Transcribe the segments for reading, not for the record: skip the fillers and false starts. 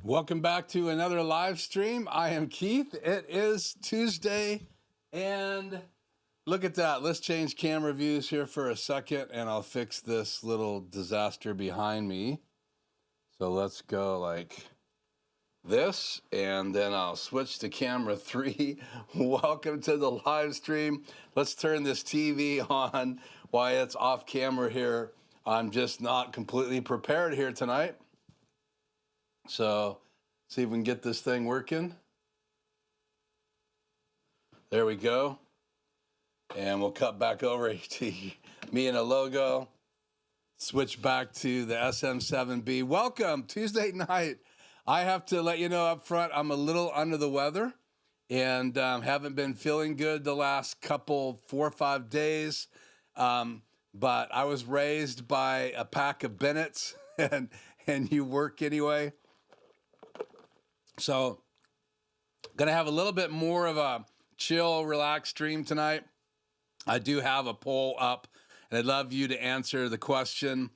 Welcome back to another live stream. I am Keith. It is Tuesday, and look at that. Let's change camera views here for a second, and I'll fix this little disaster behind me. So let's go like this, and then I'll switch to camera 3. Welcome to the live stream. Let's turn this TV on while it's off camera here. I'm just not completely prepared here tonight. So see if we can get this thing working. There we go. And we'll cut back over to me and a logo. Switch back to the SM7B. Welcome, Tuesday night. I have to let you know up front, I'm a little under the weather and haven't been feeling good the last couple, 4 or 5 days. But I was raised by a pack of Bennett's and you work anyway. So gonna have a little bit more of a chill, relaxed stream tonight. I do have a poll up, and I'd love you to answer the question.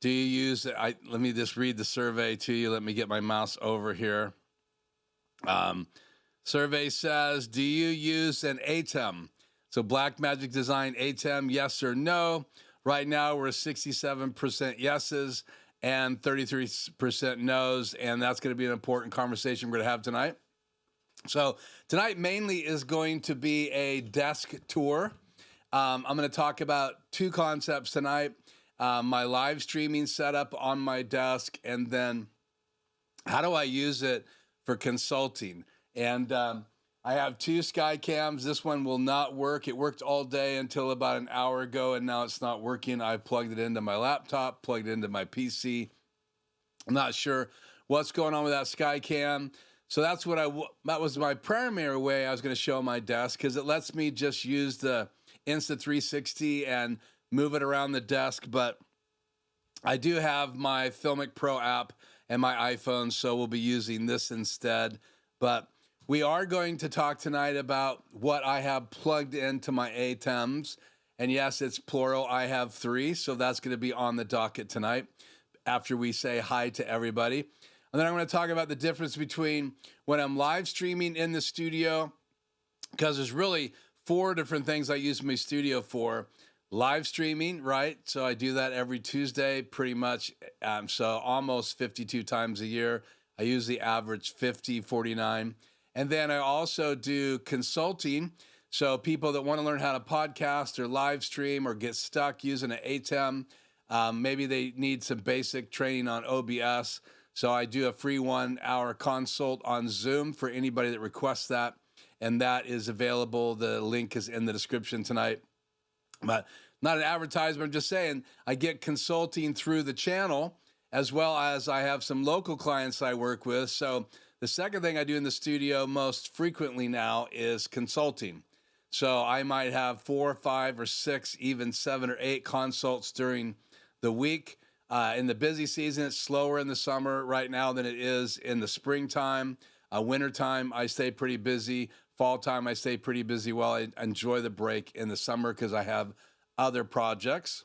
Do you use, let me just read the survey to you. Let me get my mouse over here. Survey says, do you use an ATEM? So Blackmagic design ATEM, yes or no? Right now we're 67% yeses and 33% no's, and that's going to be an important conversation we're going to have tonight. So tonight mainly is going to be a desk tour. I'm going to talk about 2 concepts tonight. My live streaming setup on my desk, and then how do I use it for consulting. And I have 2 Skycams. This one will not work. It worked all day until about an hour ago, and now it's not working. I plugged it into my laptop, plugged it into my PC. I'm not sure what's going on with that Skycam. So that's what that was my primary way I was going to show my desk, because it lets me just use the Insta360 and move it around the desk. But I do have my Filmic Pro app and my iPhone, so we'll be using this instead. But we are going to talk tonight about what I have plugged into my ATEMs. And yes, it's plural. I have 3, so that's going to be on the docket tonight after we say hi to everybody. And then I'm going to talk about the difference between when I'm live streaming in the studio, because there's really 4 different things I use my studio for. Live streaming, right? So I do that every Tuesday pretty much. So almost 52 times a year. I usually average 50, 49. And then I also do consulting. So people that want to learn how to podcast or live stream or get stuck using an ATEM, maybe they need some basic training on OBS. So I do a free 1-hour consult on Zoom for anybody that requests that. And that is available. The link is in the description tonight. But not an advertisement, I'm just saying I get consulting through the channel, as well as I have some local clients I work with. So the second thing I do in the studio most frequently now is consulting. So I might have 4 or 5 or 6, even 7 or 8 consults during the week. In the busy season, it's slower in the summer right now than it is in the springtime. Wintertime, I stay pretty busy. Fall time, I stay pretty busy while I enjoy the break in the summer because I have other projects.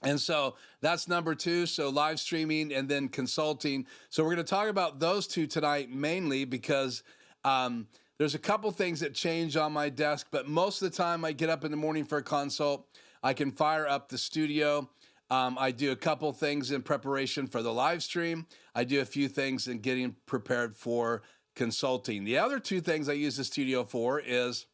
And so that's number 2. So live streaming and then consulting. So we're going to talk about those 2 tonight mainly because there's a couple things that change on my desk, but most of the time I get up in the morning for a consult. I can fire up the studio. I do a couple things in preparation for the live stream. I do a few things in getting prepared for consulting. The other 2 things I use the studio for is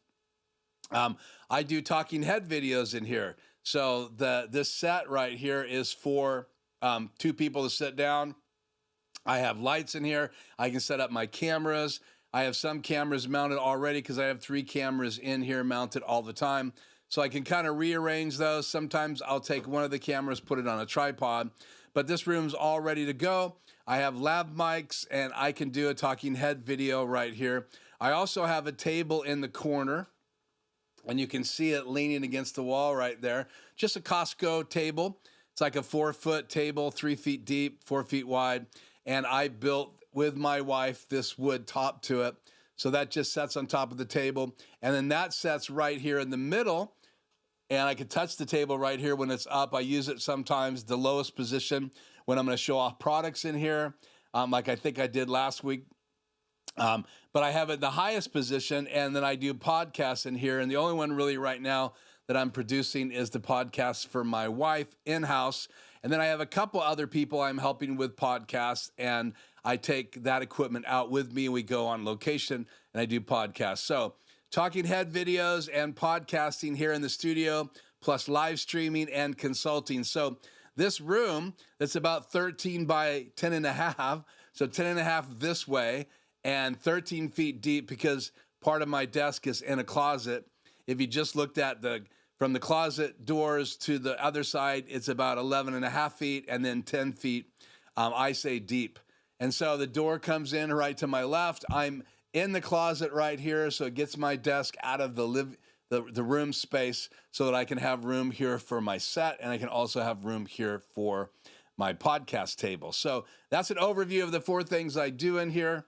I do talking head videos in here. So this set right here is for 2 people to sit down. I have lights in here. I can set up my cameras. I have some cameras mounted already because I have 3 cameras in here mounted all the time. So I can kind of rearrange those. Sometimes I'll take one of the cameras, put it on a tripod. But this room's all ready to go. I have lab mics, and I can do a talking head video right here. I also have a table in the corner, and you can see it leaning against the wall right there. Just a Costco table. It's like a 4-foot table, 3 feet deep, 4 feet wide. And I built, with my wife, this wood top to it. So that just sets on top of the table. And then that sets right here in the middle. And I can touch the table right here when it's up. I use it sometimes the lowest position when I'm going to show off products in here. like I think I did last week. But I have it in the highest position, and then I do podcasts in here. And the only one really right now that I'm producing is the podcast for my wife in-house. And then I have a couple other people I'm helping with podcasts, and I take that equipment out with me, and we go on location, and I do podcasts. So talking head videos and podcasting here in the studio, plus live streaming and consulting. So this room that's about 13 by 10 and a half, so 10 and a half this way, and 13 feet deep, because part of my desk is in a closet. If you just looked at from the closet doors to the other side, it's about 11 and a half feet, and then 10 feet, I say deep. And so the door comes in right to my left. I'm in the closet right here, so it gets my desk out of the room space so that I can have room here for my set, and I can also have room here for my podcast table. So that's an overview of the 4 things I do in here.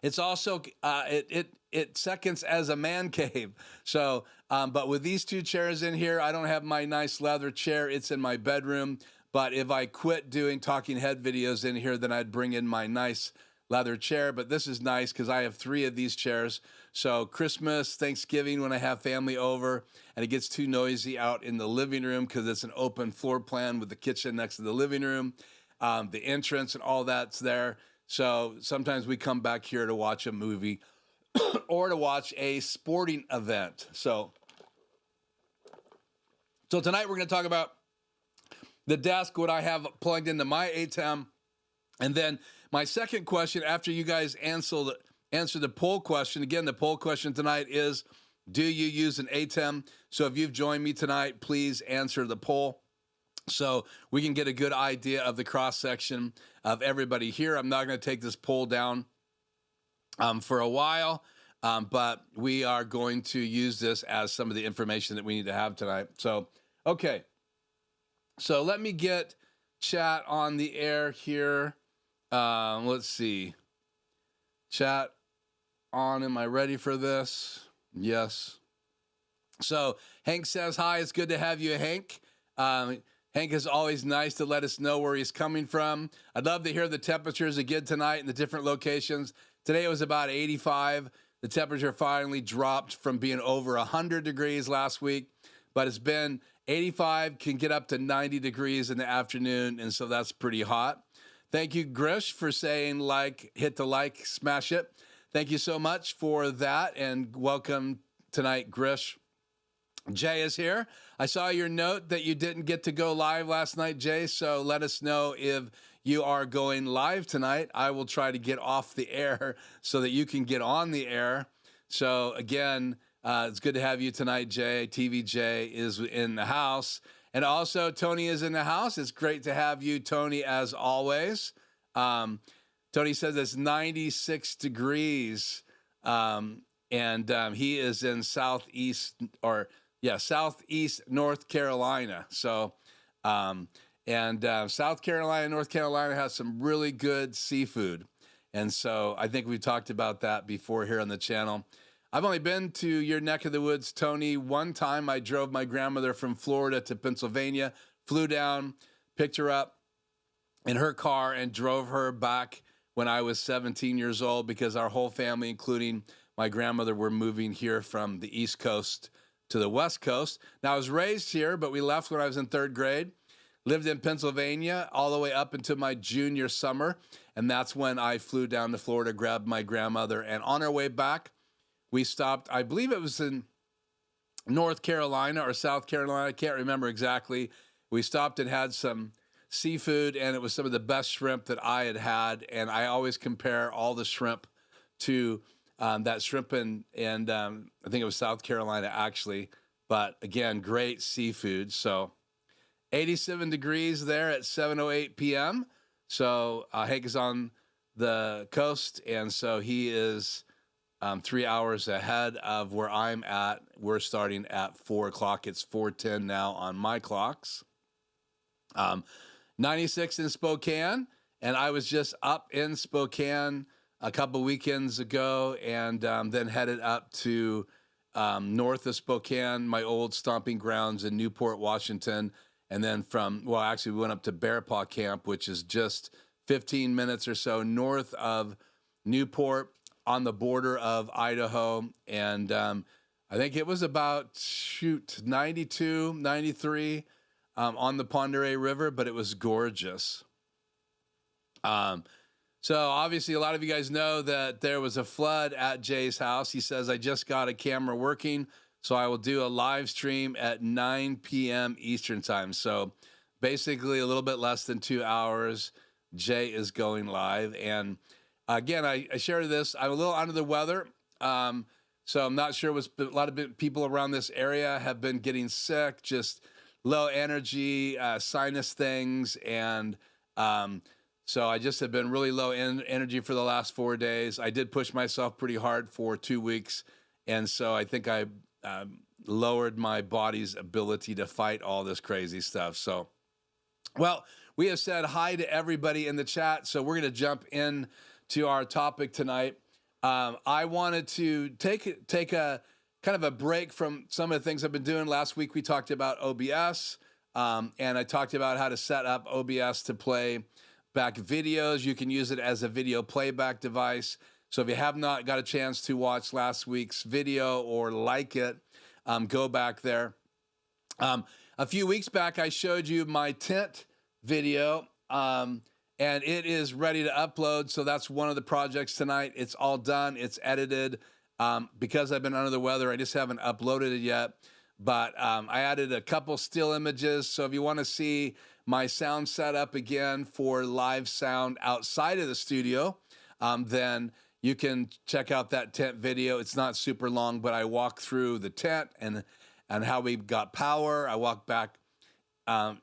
It's also, it seconds as a man cave. So, but with these 2 chairs in here, I don't have my nice leather chair. It's in my bedroom. But if I quit doing talking head videos in here, then I'd bring in my nice leather chair. But this is nice because I have 3 of these chairs. So Christmas, Thanksgiving, when I have family over and it gets too noisy out in the living room because it's an open floor plan with the kitchen next to the living room, the entrance and all that's there. So sometimes we come back here to watch a movie or to watch a sporting event. So tonight we're going to talk about the desk, what I have plugged into my ATEM. And then my second question, after you guys answer the poll question, again, the poll question tonight is, do you use an ATEM? So if you've joined me tonight, please answer the poll, so we can get a good idea of the cross-section of everybody here. I'm not going to take this poll down for a while, but we are going to use this as some of the information that we need to have tonight. So, okay. So let me get chat on the air here. Let's see. Chat on. Am I ready for this? Yes. So Hank says, hi, it's good to have you, Hank. Hank is always nice to let us know where he's coming from. I'd love to hear the temperatures again tonight in the different locations. Today it was about 85. The temperature finally dropped from being over 100 degrees last week, but it's been 85, can get up to 90 degrees in the afternoon, and so that's pretty hot. Thank you, Grish, for saying hit the like, smash it. Thank you so much for that, and welcome tonight, Grish. Jay is here. I saw your note that you didn't get to go live last night, Jay, so let us know if you are going live tonight. I will try to get off the air so that you can get on the air. So again, it's good to have you tonight, Jay. TVJ is in the house. And also, Tony is in the house. It's great to have you, Tony, as always. Tony says it's 96 degrees, and he is in southeast North Carolina. So, South Carolina, North Carolina has some really good seafood. And so I think we've talked about that before here on the channel. I've only been to your neck of the woods, Tony. One time I drove my grandmother from Florida to Pennsylvania, flew down, picked her up in her car, and drove her back when I was 17 years old, because our whole family, including my grandmother, were moving here from the East Coast to the West Coast. Now, I was raised here, but we left when I was in 3rd grade. Lived in Pennsylvania all the way up into my junior summer, and that's when I flew down to Florida, grabbed my grandmother, and on our way back, we stopped, I believe it was in North Carolina or South Carolina, I can't remember exactly. We stopped and had some seafood, and it was some of the best shrimp that I had had, and I always compare all the shrimp to that shrimp and I think it was South Carolina, actually. But again, great seafood. So 87 degrees there at 7:08 p.m. So Hank is on the coast, and so he is 3 hours ahead of where I'm at. We're starting at 4 o'clock. It's 4:10 now on my clocks. 96 in Spokane, and I was just up in Spokane a couple weekends ago, and then headed up to north of Spokane, my old stomping grounds in Newport, Washington. And then we went up to Bear Paw Camp, which is just 15 minutes or so north of Newport on the border of Idaho. And I think it was about, 92, 93 on the Pend Oreille River, but it was gorgeous. So obviously a lot of you guys know that there was a flood at Jay's house. He says, I just got a camera working, so I will do a live stream at 9 p.m. Eastern time. So basically a little bit less than 2 hours, Jay is going live. And again, I shared this. I'm a little under the weather. So I'm not sure a lot of people around this area have been getting sick, just low energy, sinus things. And so I just have been really low energy for the last 4 days. I did push myself pretty hard for 2 weeks. And so I think I lowered my body's ability to fight all this crazy stuff. So, well, we have said hi to everybody in the chat. So we're going to jump in to our topic tonight. I wanted to take a kind of a break from some of the things I've been doing. Last week we talked about OBS, and I talked about how to set up OBS to play back videos. You can use it as a video playback device. So if you have not got a chance to watch last week's video or like it, go back there. A few weeks back, I showed you my tent video, and it is ready to upload. So that's one of the projects tonight. It's all done. It's edited. Because I've been under the weather, I just haven't uploaded it yet. But I added a couple still images. So if you want to see my sound setup again for live sound outside of the studio, then you can check out that tent video. It's not super long, but I walk through the tent and how we got power. I walk back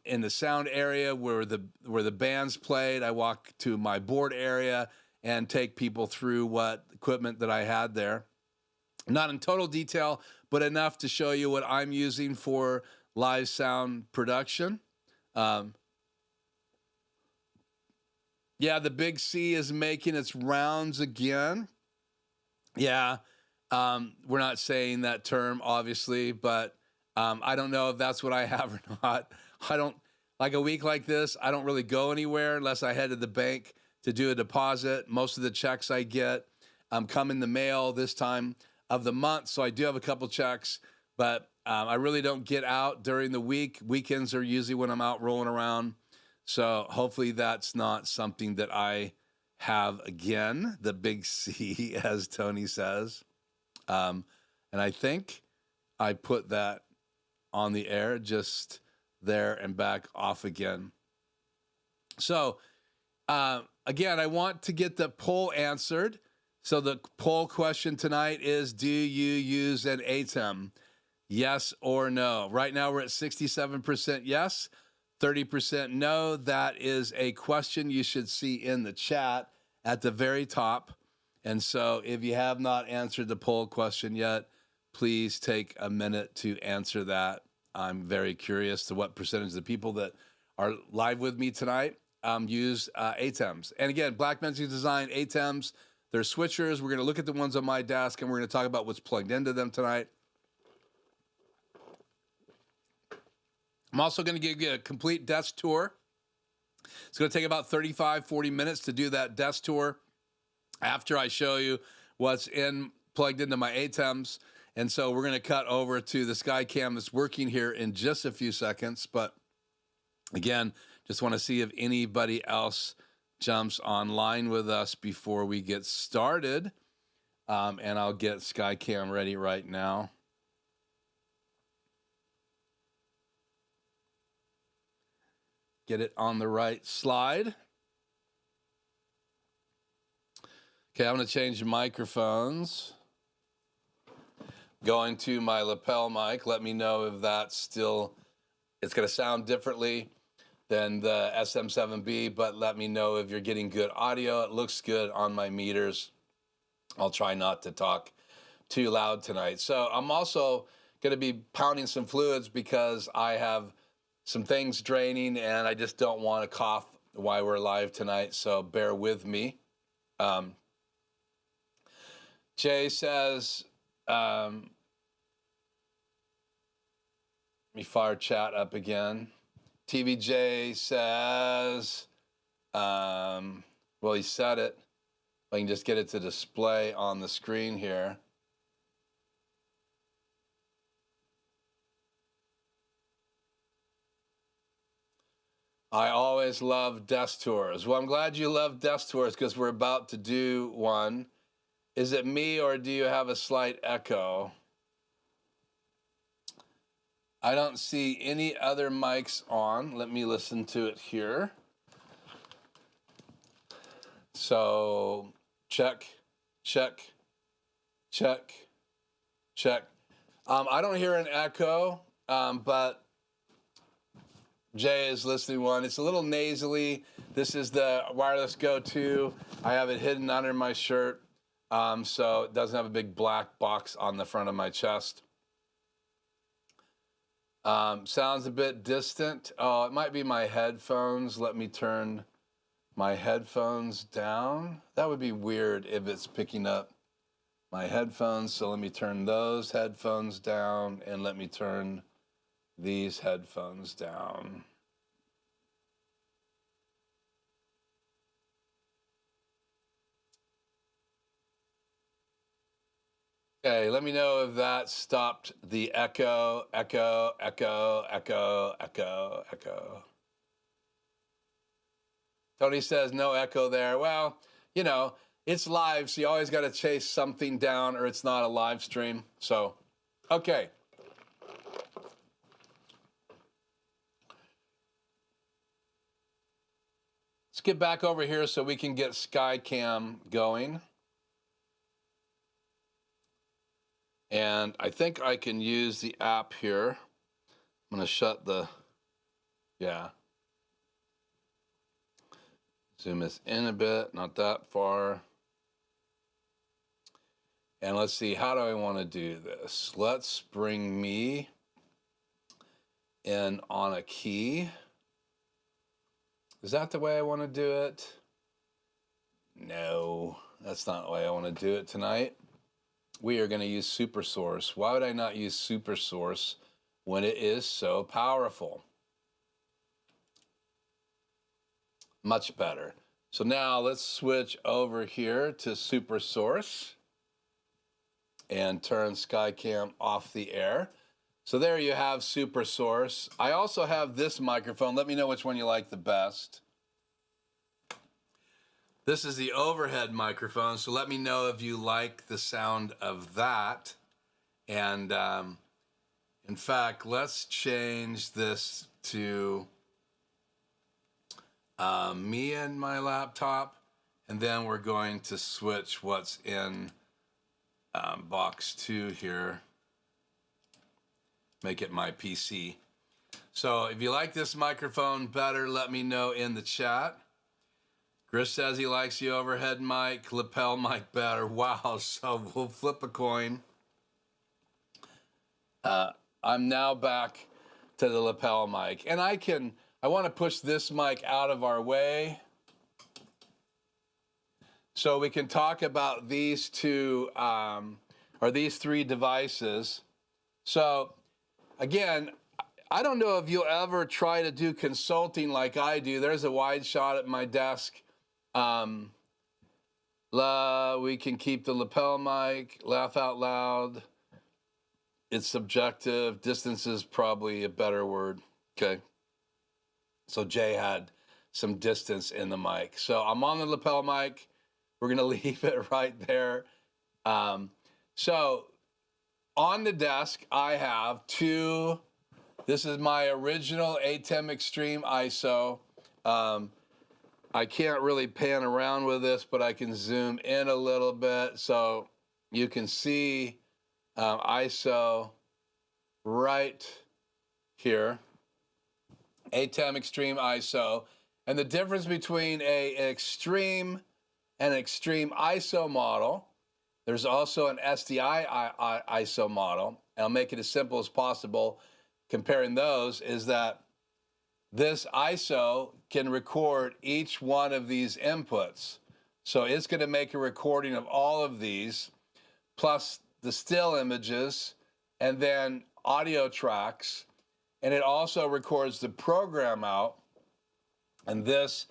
in the sound area where the bands played. I walk to my board area and take people through what equipment that I had there. Not in total detail, but enough to show you what I'm using for live sound production. Yeah, the big C is making its rounds again. Yeah, we're not saying that term, obviously, but I don't know if that's what I have or not. I don't, like a week like this, I don't really go anywhere unless I head to the bank to do a deposit. Most of the checks I get come in the mail this time of the month, so I do have a couple checks, but I really don't get out during the week. Weekends are usually when I'm out rolling around, so hopefully that's not something that I have again, the big C, as Tony says. And I think I put that on the air, just there and back off again. So again, I want to get the poll answered. So the poll question tonight is, do you use an ATEM? Yes or no? Right now we're at 67% yes, 30% no. That is a question you should see in the chat at the very top. And so if you have not answered the poll question yet, please take a minute to answer that. I'm very curious to what percentage of the people that are live with me tonight use ATEMs. And again, Blackmagic Design ATEMs, they're switchers. We're going to look at the ones on my desk, and we're going to talk about what's plugged into them tonight. I'm also going to give you a complete desk tour. It's going to take about 35, 40 minutes to do that desk tour after I show you what's plugged into my ATEMs. And so we're going to cut over to the Skycam that's working here in just a few seconds. But again, just want to see if anybody else jumps online with us before we get started. And I'll get Skycam ready right now. Get it on the right slide. Okay, I'm going to change the microphones. Going to my lapel mic. Let me know if that's still, it's going to sound differently than the SM7B, but let me know if you're getting good audio. It looks good on my meters. I'll try not to talk too loud tonight. So I'm also going to be pounding some fluids because I have some things draining and I just don't want to cough while we're live tonight. So bear with me. Jay says, let me fire chat up again. TVJ says, Well, he said it. If I can just get it to display on the screen here. I always love desk tours. Well, I'm glad you love desk tours because we're about to do one. Is it me or do you have a slight echo? I don't see any other mics on. Let me listen to it here. So check, check, check, check. I don't hear an echo, but Jay is listening one. It's a little nasally. This is the wireless Go 2. I have it hidden under my shirt, so it doesn't have a big black box on the front of my chest. Sounds a bit distant. Oh, it might be my headphones. Let me turn my headphones down. That would be weird if it's picking up my headphones. So let me turn those headphones down and let me turn these headphones down. Okay, let me know if that stopped the echo, echo, echo, echo, echo, echo. Tony says no echo there. Well, you know, it's live, so you always got to chase something down or it's not a live stream. So, okay. Let's get back over here so we can get SkyCam going. And I think I can use the app here. I'm going to shut the, yeah. Zoom this in a bit, not that far. And let's see, how do I want to do this? Let's bring me in on a key. Is that the way I want to do it? No, that's not the way I want to do it tonight. We are going to use SuperSource. Why would I not use SuperSource when it is so powerful? Much better. So now let's switch over here to SuperSource and turn SkyCam off the air. So there you have SuperSource. I also have this microphone. Let me know which one you like the best. This is the overhead microphone, so let me know if you like the sound of that. And in fact, let's change this to me and my laptop, and then we're going to switch what's in box 2 here. Make it my PC. So if you like this microphone better, let me know in the chat. Chris says he likes the overhead mic, lapel mic better. Wow, so we'll flip a coin. I'm now back to the lapel mic. And I want to push this mic out of our way so we can talk about these two, or these 3 devices. So again, I don't know if you'll ever try to do consulting like I do. There's a wide shot at my desk. We can keep the lapel mic, laugh out loud. It's subjective. Distance is probably a better word. Okay. So Jay had some distance in the mic. So I'm on the lapel mic. We're going to leave it right there. So on the desk, I have 2. This is my original ATEM Extreme ISO. I can't really pan around with this, but I can zoom in a little bit so you can see ISO right here. ATEM Extreme ISO. And the difference between an Extreme and Extreme ISO model, there's also an SDI ISO model. And I'll make it as simple as possible. Comparing those is that this ISO can record each one of these inputs. So it's going to make a recording of all of these, plus the still images, and then audio tracks. And it also records the program out. And this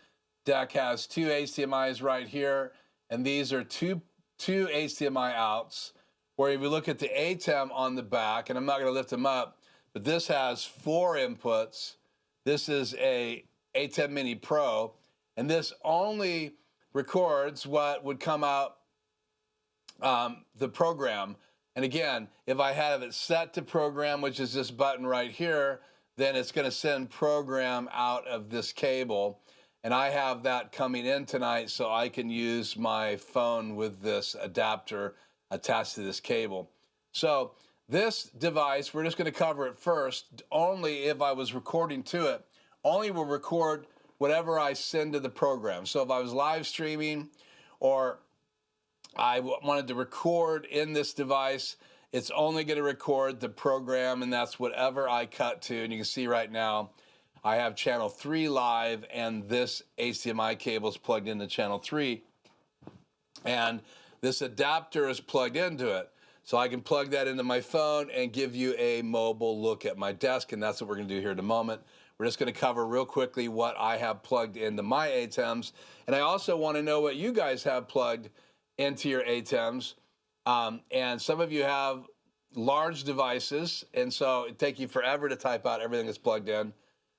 deck has two HDMIs right here, and these are two HDMI outs, where if you look at the ATEM on the back, and I'm not going to lift them up, but this has 4 inputs. This is a ATEM Mini Pro, and this only records what would come out the program. And again, if I have it set to program, which is this button right here, then it's going to send program out of this cable. And I have that coming in tonight, so I can use my phone with this adapter attached to this cable. So this device, we're just going to cover it first. Only if I was recording to it, only will record whatever I send to the program. So if I was live streaming or I wanted to record in this device, it's only going to record the program, and that's whatever I cut to. And you can see right now, I have channel 3 live, and this HDMI cable is plugged into channel 3. And this adapter is plugged into it. So I can plug that into my phone and give you a mobile look at my desk, and that's what we're going to do here in a moment. We're just going to cover real quickly what I have plugged into my ATEMs. And I also want to know what you guys have plugged into your ATEMs. And some of you have large devices, and so it takes you forever to type out everything that's plugged in.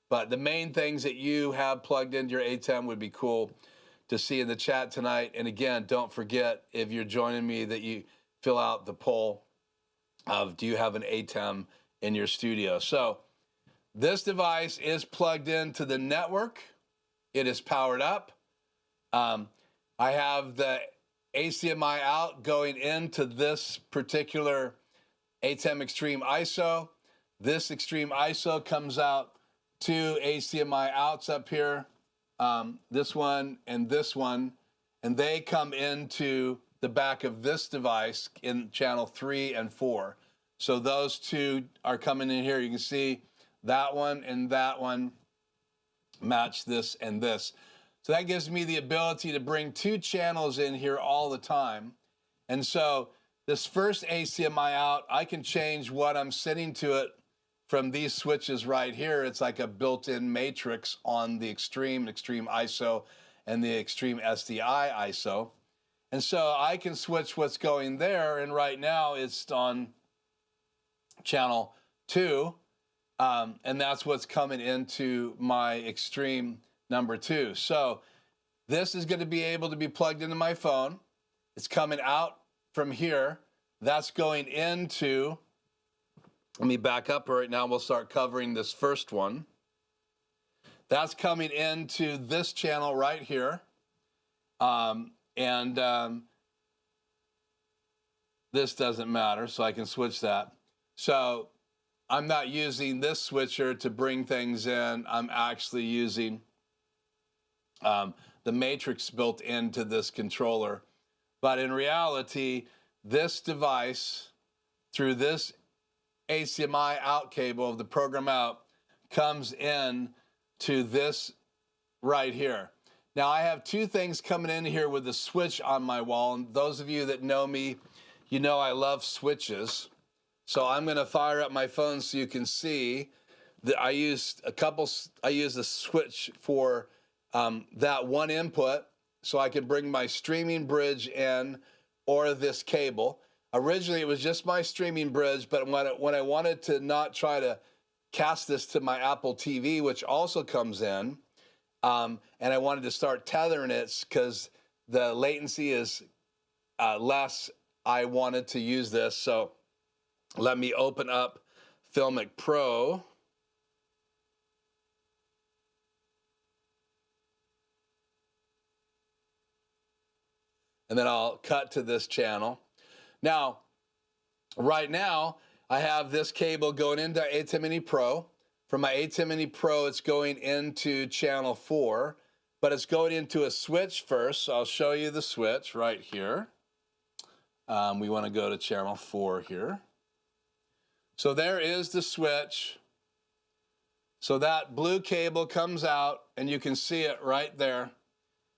But the main things that you have plugged into your ATEM would be cool to see in the chat tonight. And again, don't forget, if you're joining me, that you fill out the poll of, do you have an ATEM in your studio? So this device is plugged into the network. It is powered up. I have the HDMI out going into this particular ATEM Extreme ISO. This Extreme ISO comes out 2 HDMI outs up here, this one, and they come into the back of this device in channel 3 and 4. So those 2 are coming in here. You can see that one and that one match this and this. So that gives me the ability to bring 2 channels in here all the time. And so this first HDMI out, I can change what I'm sending to it from these switches right here. It's like a built-in matrix on the Extreme ISO and the Extreme SDI ISO. And so I can switch what's going there, and right now it's on channel 2, and that's what's coming into my Extreme number 2. So this is going to be able to be plugged into my phone. It's coming out from here. That's going into, let me back up right now. We'll start covering this first one. That's coming into this channel right here. This doesn't matter, so I can switch that. So I'm not using this switcher to bring things in. I'm actually using the matrix built into this controller. But in reality, this device, through this HDMI out cable of the program out, comes in to this right here. Now I have 2 things coming in here with a switch on my wall, and those of you that know me, you know I love switches. So I'm going to fire up my phone so you can see that I used a switch for that one input, so I could bring my streaming bridge in, or this cable. Originally it was just my streaming bridge, but when I wanted to not try to cast this to my Apple TV, which also comes in, and I wanted to start tethering it because the latency is less, I wanted to use this. So let me open up Filmic Pro. And then I'll cut to this channel. Now, right now, I have this cable going into ATEM Mini Pro. From my ATEM Mini Pro, it's going into channel 4, but it's going into a switch first. So I'll show you the switch right here. We want to go to channel 4 here. So there is the switch. So that blue cable comes out, and you can see it right there.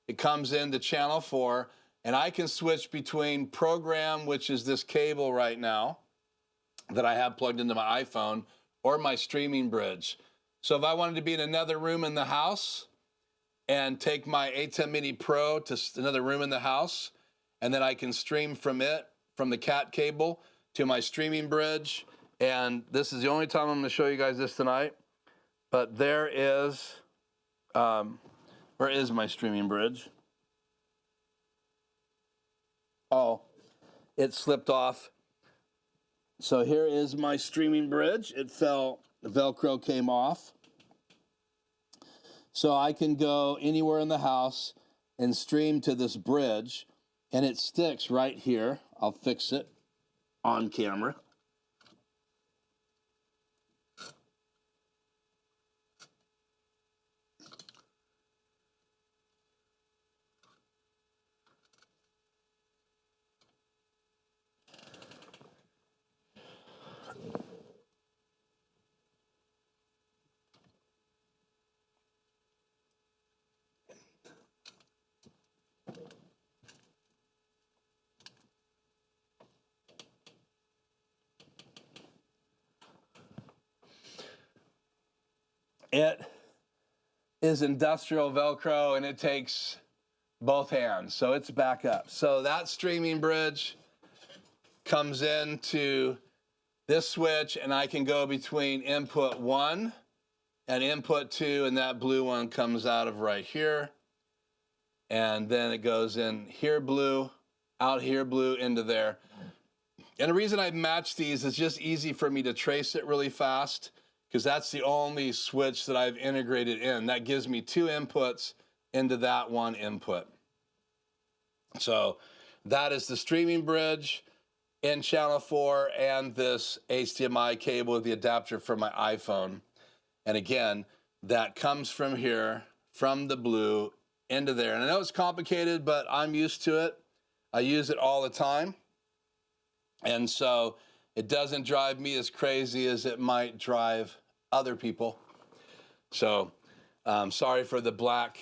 It comes into channel 4. And I can switch between program, which is this cable right now that I have plugged into my iPhone, or my streaming bridge. So if I wanted to be in another room in the house, and take my ATEM Mini Pro to another room in the house, and then I can stream from it, from the cat cable to my streaming bridge. And this is the only time I'm gonna show you guys this tonight, but there is, where is my streaming bridge? Oh, it slipped off. So here is my streaming bridge. It fell, the Velcro came off. So I can go anywhere in the house and stream to this bridge, and it sticks right here. I'll fix it on camera. It is industrial Velcro, and it takes both hands, so it's back up. So that streaming bridge comes into this switch, and I can go between input 1 and input 2, and that blue one comes out of right here. And then it goes in here blue, out here blue, into there. And the reason I matched these is just easy for me to trace it really fast, because that's the only switch that I've integrated in. That gives me 2 inputs into that one input. So that is the streaming bridge in channel 4 and this HDMI cable with the adapter for my iPhone. And again, that comes from here, from the blue into there. And I know it's complicated, but I'm used to it. I use it all the time. And so it doesn't drive me as crazy as it might drive other people. So sorry for the black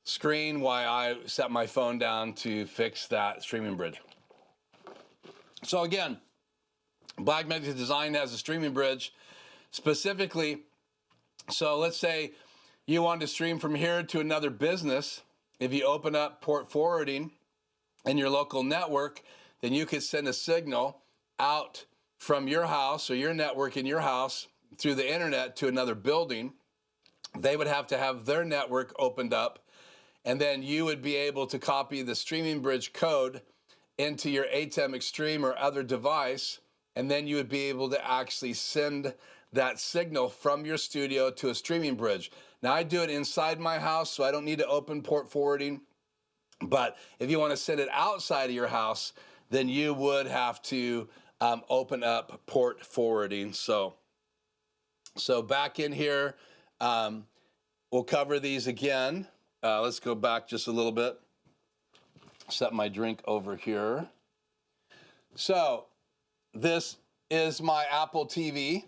screen while I set my phone down to fix that streaming bridge. So again, Blackmagic Design has a streaming bridge specifically. So let's say you want to stream from here to another business. If you open up port forwarding in your local network, then you could send a signal out from your house or your network in your house through the internet to another building. They would have to have their network opened up, and then you would be able to copy the streaming bridge code into your ATEM Extreme or other device, and then you would be able to actually send that signal from your studio to a streaming bridge. Now I do it inside my house, so I don't need to open port forwarding, but if you want to send it outside of your house, then you would have to open up port forwarding. So back in here, we'll cover these again. Let's go back just a little bit. Set my drink over here. So this is my Apple TV.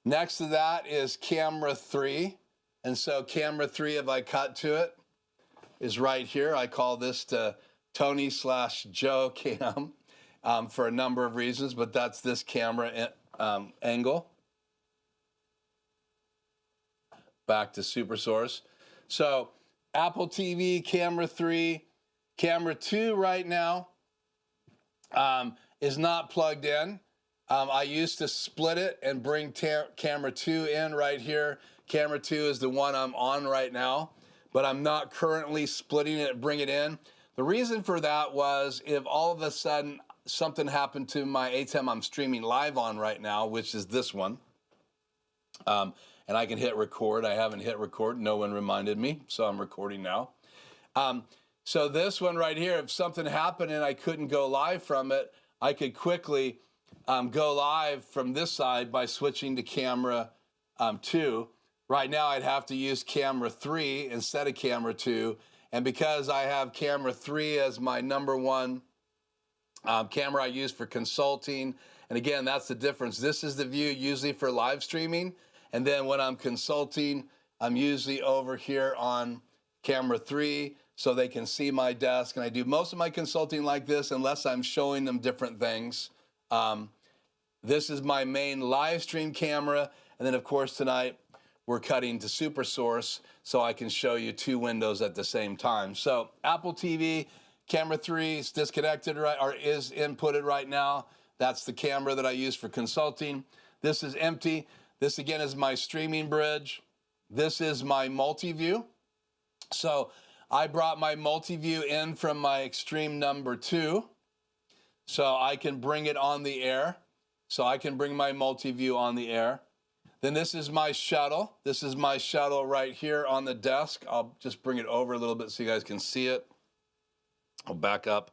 Next to that is camera 3. And so camera 3, if I cut to it, is right here. I call this the Tony/Joe cam for a number of reasons, but that's this camera angle. Back to super source. So Apple TV, camera 3, camera 2 right now is not plugged in. I used to split it and bring camera 2 in right here. Camera 2 is the one I'm on right now, but I'm not currently splitting it and bring it in. The reason for that was if all of a sudden something happened to my ATEM I'm streaming live on right now, which is this one, and I can hit record. I haven't hit record. No one reminded me, so I'm recording now. So this one right here, if something happened and I couldn't go live from it, I could quickly go live from this side by switching to camera 2. Right now, I'd have to use camera 3 instead of camera 2. And because I have camera 3 as my #1 camera I use for consulting, and again, that's the difference. This is the view usually for live streaming. And then when I'm consulting, I'm usually over here on camera 3 so they can see my desk. And I do most of my consulting like this unless I'm showing them different things. This is my main live stream camera. And then, of course, tonight we're cutting to super source so I can show you two windows at the same time. So Apple TV, camera 3 is disconnected or is inputted right now. That's the camera that I use for consulting. This is empty. This again is my streaming bridge. This is my multi-view. So I brought my multi-view in from my Extreme number 2 so I can bring it on the air. So I can bring my multi-view on the air. Then this is my shuttle. This is my shuttle right here on the desk. I'll just bring it over a little bit so you guys can see it. I'll back up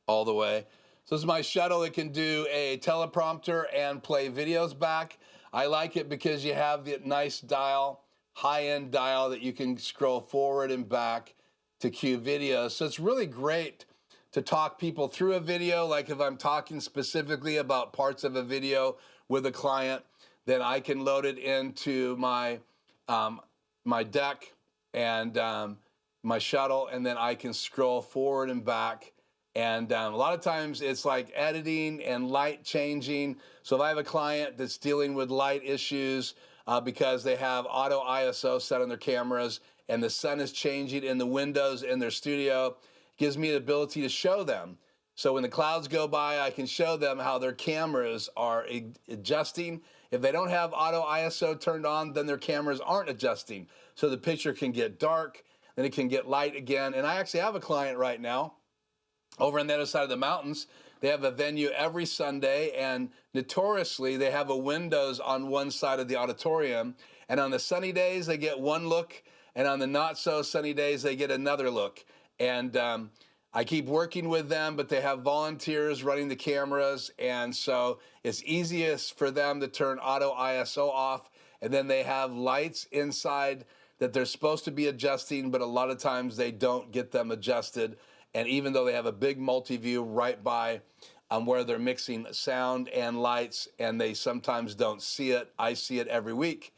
all the way. So this is my shuttle. It can do a teleprompter and play videos back. I like it because you have the nice dial, high-end dial that you can scroll forward and back to cue videos. So it's really great to talk people through a video. Like if I'm talking specifically about parts of a video with a client, then I can load it into my my deck and my shuttle, and then I can scroll forward and back. And a lot of times it's like editing and light changing. So if I have a client that's dealing with light issues because they have auto ISO set on their cameras and the sun is changing in the windows in their studio, it gives me the ability to show them. So when the clouds go by, I can show them how their cameras are adjusting. If they don't have auto ISO turned on, then their cameras aren't adjusting. So the picture can get dark, then it can get light again. And I actually have a client right now over on the other side of the mountains. They have a venue every Sunday, and notoriously they have a windows on one side of the auditorium. And on the sunny days, they get one look, and on the not so sunny days, they get another look. And I keep working with them, but they have volunteers running the cameras, and so it's easiest for them to turn auto ISO off, and then they have lights inside that they're supposed to be adjusting, but a lot of times they don't get them adjusted. And even though they have a big multi-view right by where they're mixing sound and lights, and they sometimes don't see it, I see it every week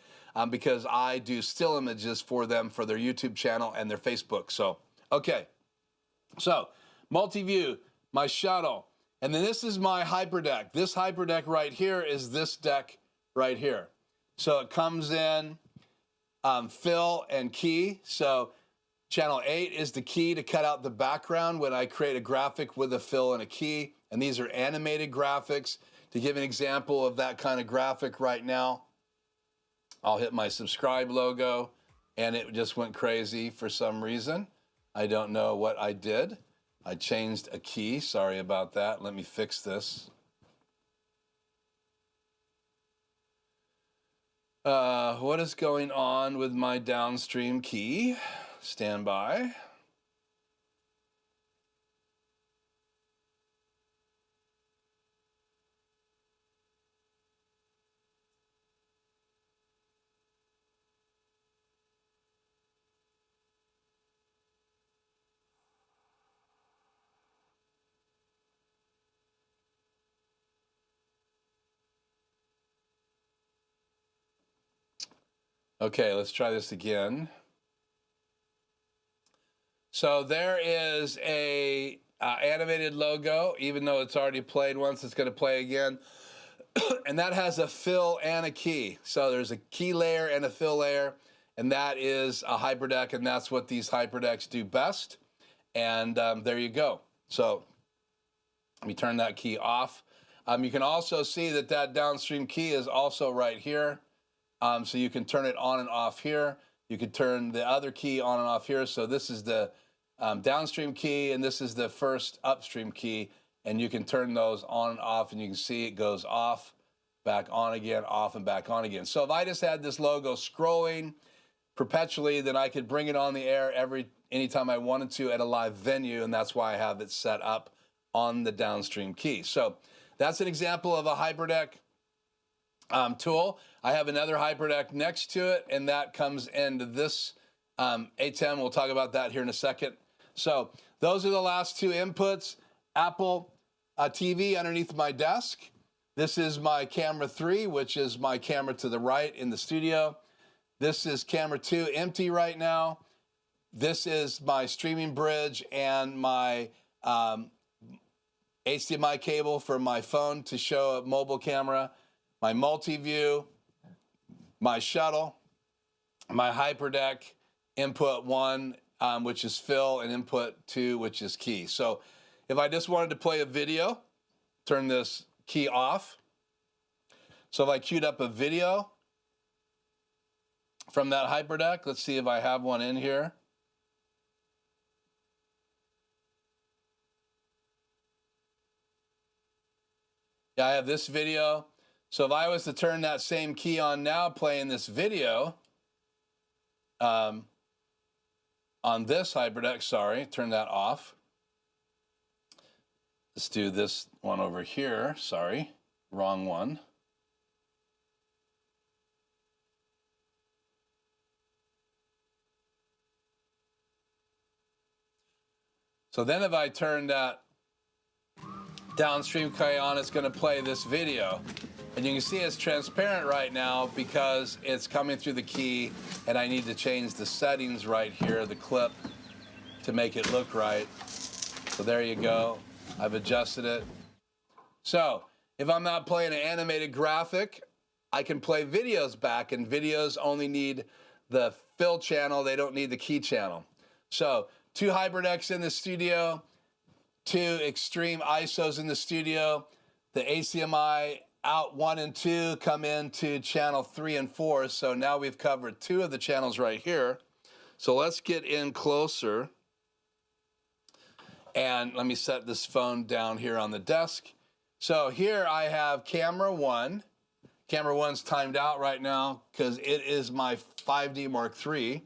because I do still images for them for their YouTube channel and their Facebook. So, okay. So, multi-view, my shuttle, and then this is my HyperDeck. This HyperDeck right here is this deck right here. So it comes in fill and key. So channel 8 is the key to cut out the background when I create a graphic with a fill and a key. And these are animated graphics. To give an example of that kind of graphic right now, I'll hit my subscribe logo, and it just went crazy for some reason. I don't know what I did. I changed a key. Sorry about that. Let me fix this. What is going on with my downstream key? Stand by. Okay, let's try this again. So there is a animated logo. Even though it's already played once, it's going to play again. And that has a fill and a key. So there's a key layer and a fill layer, and that is a HyperDeck, and that's what these HyperDecks do best. And there you go. So let me turn that key off. You can also see that that downstream key is also right here. So you can turn it on and off here. You can turn the other key on and off here. So this is the downstream key, and this is the first upstream key. And you can turn those on and off, and you can see it goes off, back on again, off and back on again. So if I just had this logo scrolling perpetually, then I could bring it on the air anytime I wanted to at a live venue, and that's why I have it set up on the downstream key. So that's an example of a HyperDeck tool. I have another HyperDeck next to it, and that comes into this ATEM. We'll talk about that here in a second. So those are the last two inputs. Apple TV underneath my desk. This is my camera 3, which is my camera to the right in the studio. This is camera 2, empty right now. This is my streaming bridge and my HDMI cable for my phone to show a mobile camera, my multi-view, my shuttle, my HyperDeck input 1, which is fill, and input 2, which is key. So if I just wanted to play a video, turn this key off. So if I queued up a video from that HyperDeck, let's see if I have one in here. Yeah, I have this video. So if I was to turn that same key on now, playing this video on this HyperDeck, sorry, turn that off. Let's do this one over here. Sorry, wrong one. So then if I turn that downstream key on, it's going to play this video. And you can see it's transparent right now because it's coming through the key, and I need to change the settings right here, the clip, to make it look right. So there you go. I've adjusted it. So if I'm not playing an animated graphic, I can play videos back, and videos only need the fill channel. They don't need the key channel. So 2 HyperDecks in the studio, 2 extreme ISOs in the studio. The HDMI out 1 and 2 come into channel 3 and 4. So now we've covered 2 of the channels right here. So let's get in closer. And let me set this phone down here on the desk. So here I have camera 1. Camera 1's timed out right now because it is my 5D Mark III,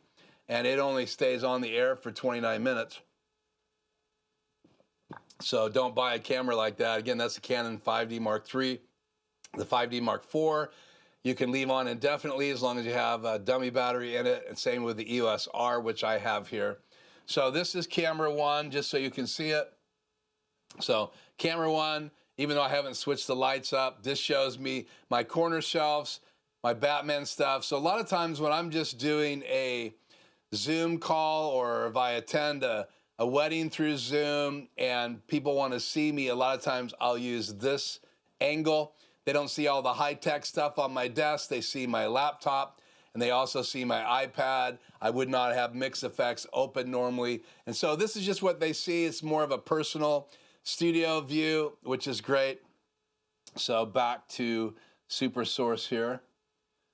and it only stays on the air for 29 minutes. So don't buy a camera like that. Again, that's the Canon 5D Mark III. The 5D Mark IV, you can leave on indefinitely as long as you have a dummy battery in it, and same with the EOS R, which I have here. So this is camera 1, just so you can see it. So camera 1, even though I haven't switched the lights up, this shows me my corner shelves, my Batman stuff. So a lot of times when I'm just doing a Zoom call, or if I attend a wedding through Zoom and people want to see me, a lot of times I'll use this angle. They don't see all the high-tech stuff on my desk. They see my laptop, and they also see my iPad. I would not have mix effects open normally. And so this is just what they see. It's more of a personal studio view, which is great. So back to Super Source here.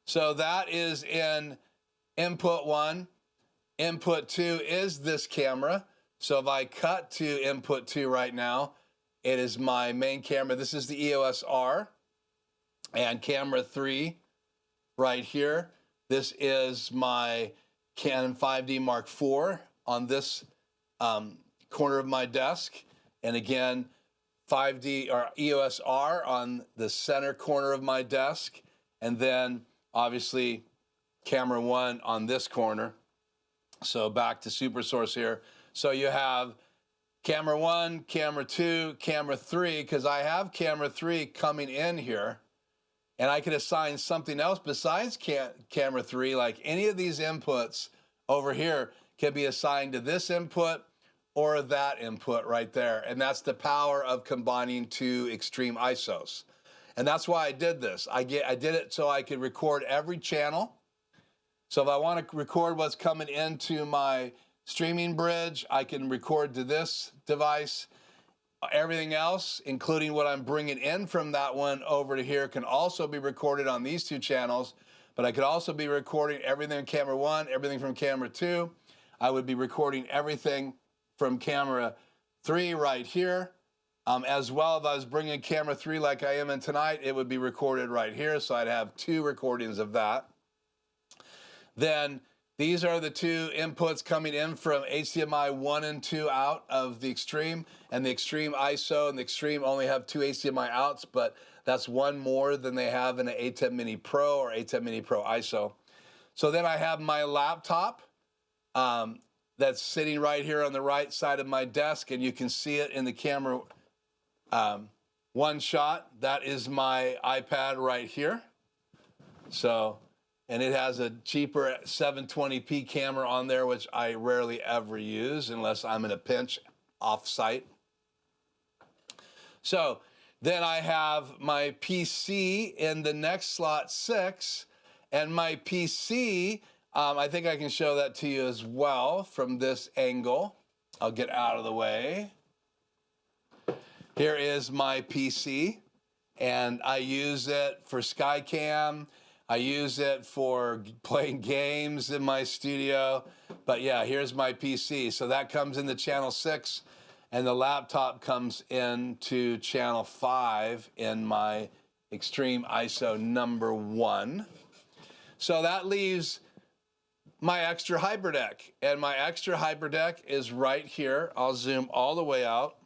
So that is in input 1. Input 2 is this camera. So if I cut to input 2 right now, it is my main camera. This is the EOS R. And camera 3 right here. This is my Canon 5D Mark IV on this corner of my desk. And again, 5D or EOS R on the center corner of my desk. And then obviously camera 1 on this corner. So back to Super Source here. So you have camera 1, camera 2, camera 3, because I have camera 3 coming in here. And I could assign something else besides camera 3, like any of these inputs over here can be assigned to this input or that input right there. And that's the power of combining 2 extreme ISOs. And that's why I did this. I did it so I could record every channel. So if I want to record what's coming into my streaming bridge, I can record to this device. Everything else, including what I'm bringing in from that one over to here, can also be recorded on these 2 channels. But I could also be recording everything in camera 1, everything from camera 2. I would be recording everything from camera 3 right here. As well, if I was bringing camera 3 like I am in tonight, it would be recorded right here. So I'd have 2 recordings of that. Then these are the 2 inputs coming in from HDMI 1 and 2 out of the Extreme, and the Extreme ISO and the Extreme only have 2 HDMI outs, but that's 1 more than they have in an ATEM Mini Pro or ATEM Mini Pro ISO. So then I have my laptop that's sitting right here on the right side of my desk, and you can see it in the camera 1 shot. That is my iPad right here. So, and it has a cheaper 720p camera on there, which I rarely ever use unless I'm in a pinch off-site. So then I have my PC in the next slot 6, and my PC I think I can show that to you as well from this angle. I'll get out of the way. Here is my PC, and I use it for Skycam. I use it for playing games in my studio. But yeah, here's my PC. So that comes into channel 6, and the laptop comes into channel 5 in my Extreme ISO number 1. So that leaves my extra HyperDeck, and my extra HyperDeck is right here. I'll zoom all the way out,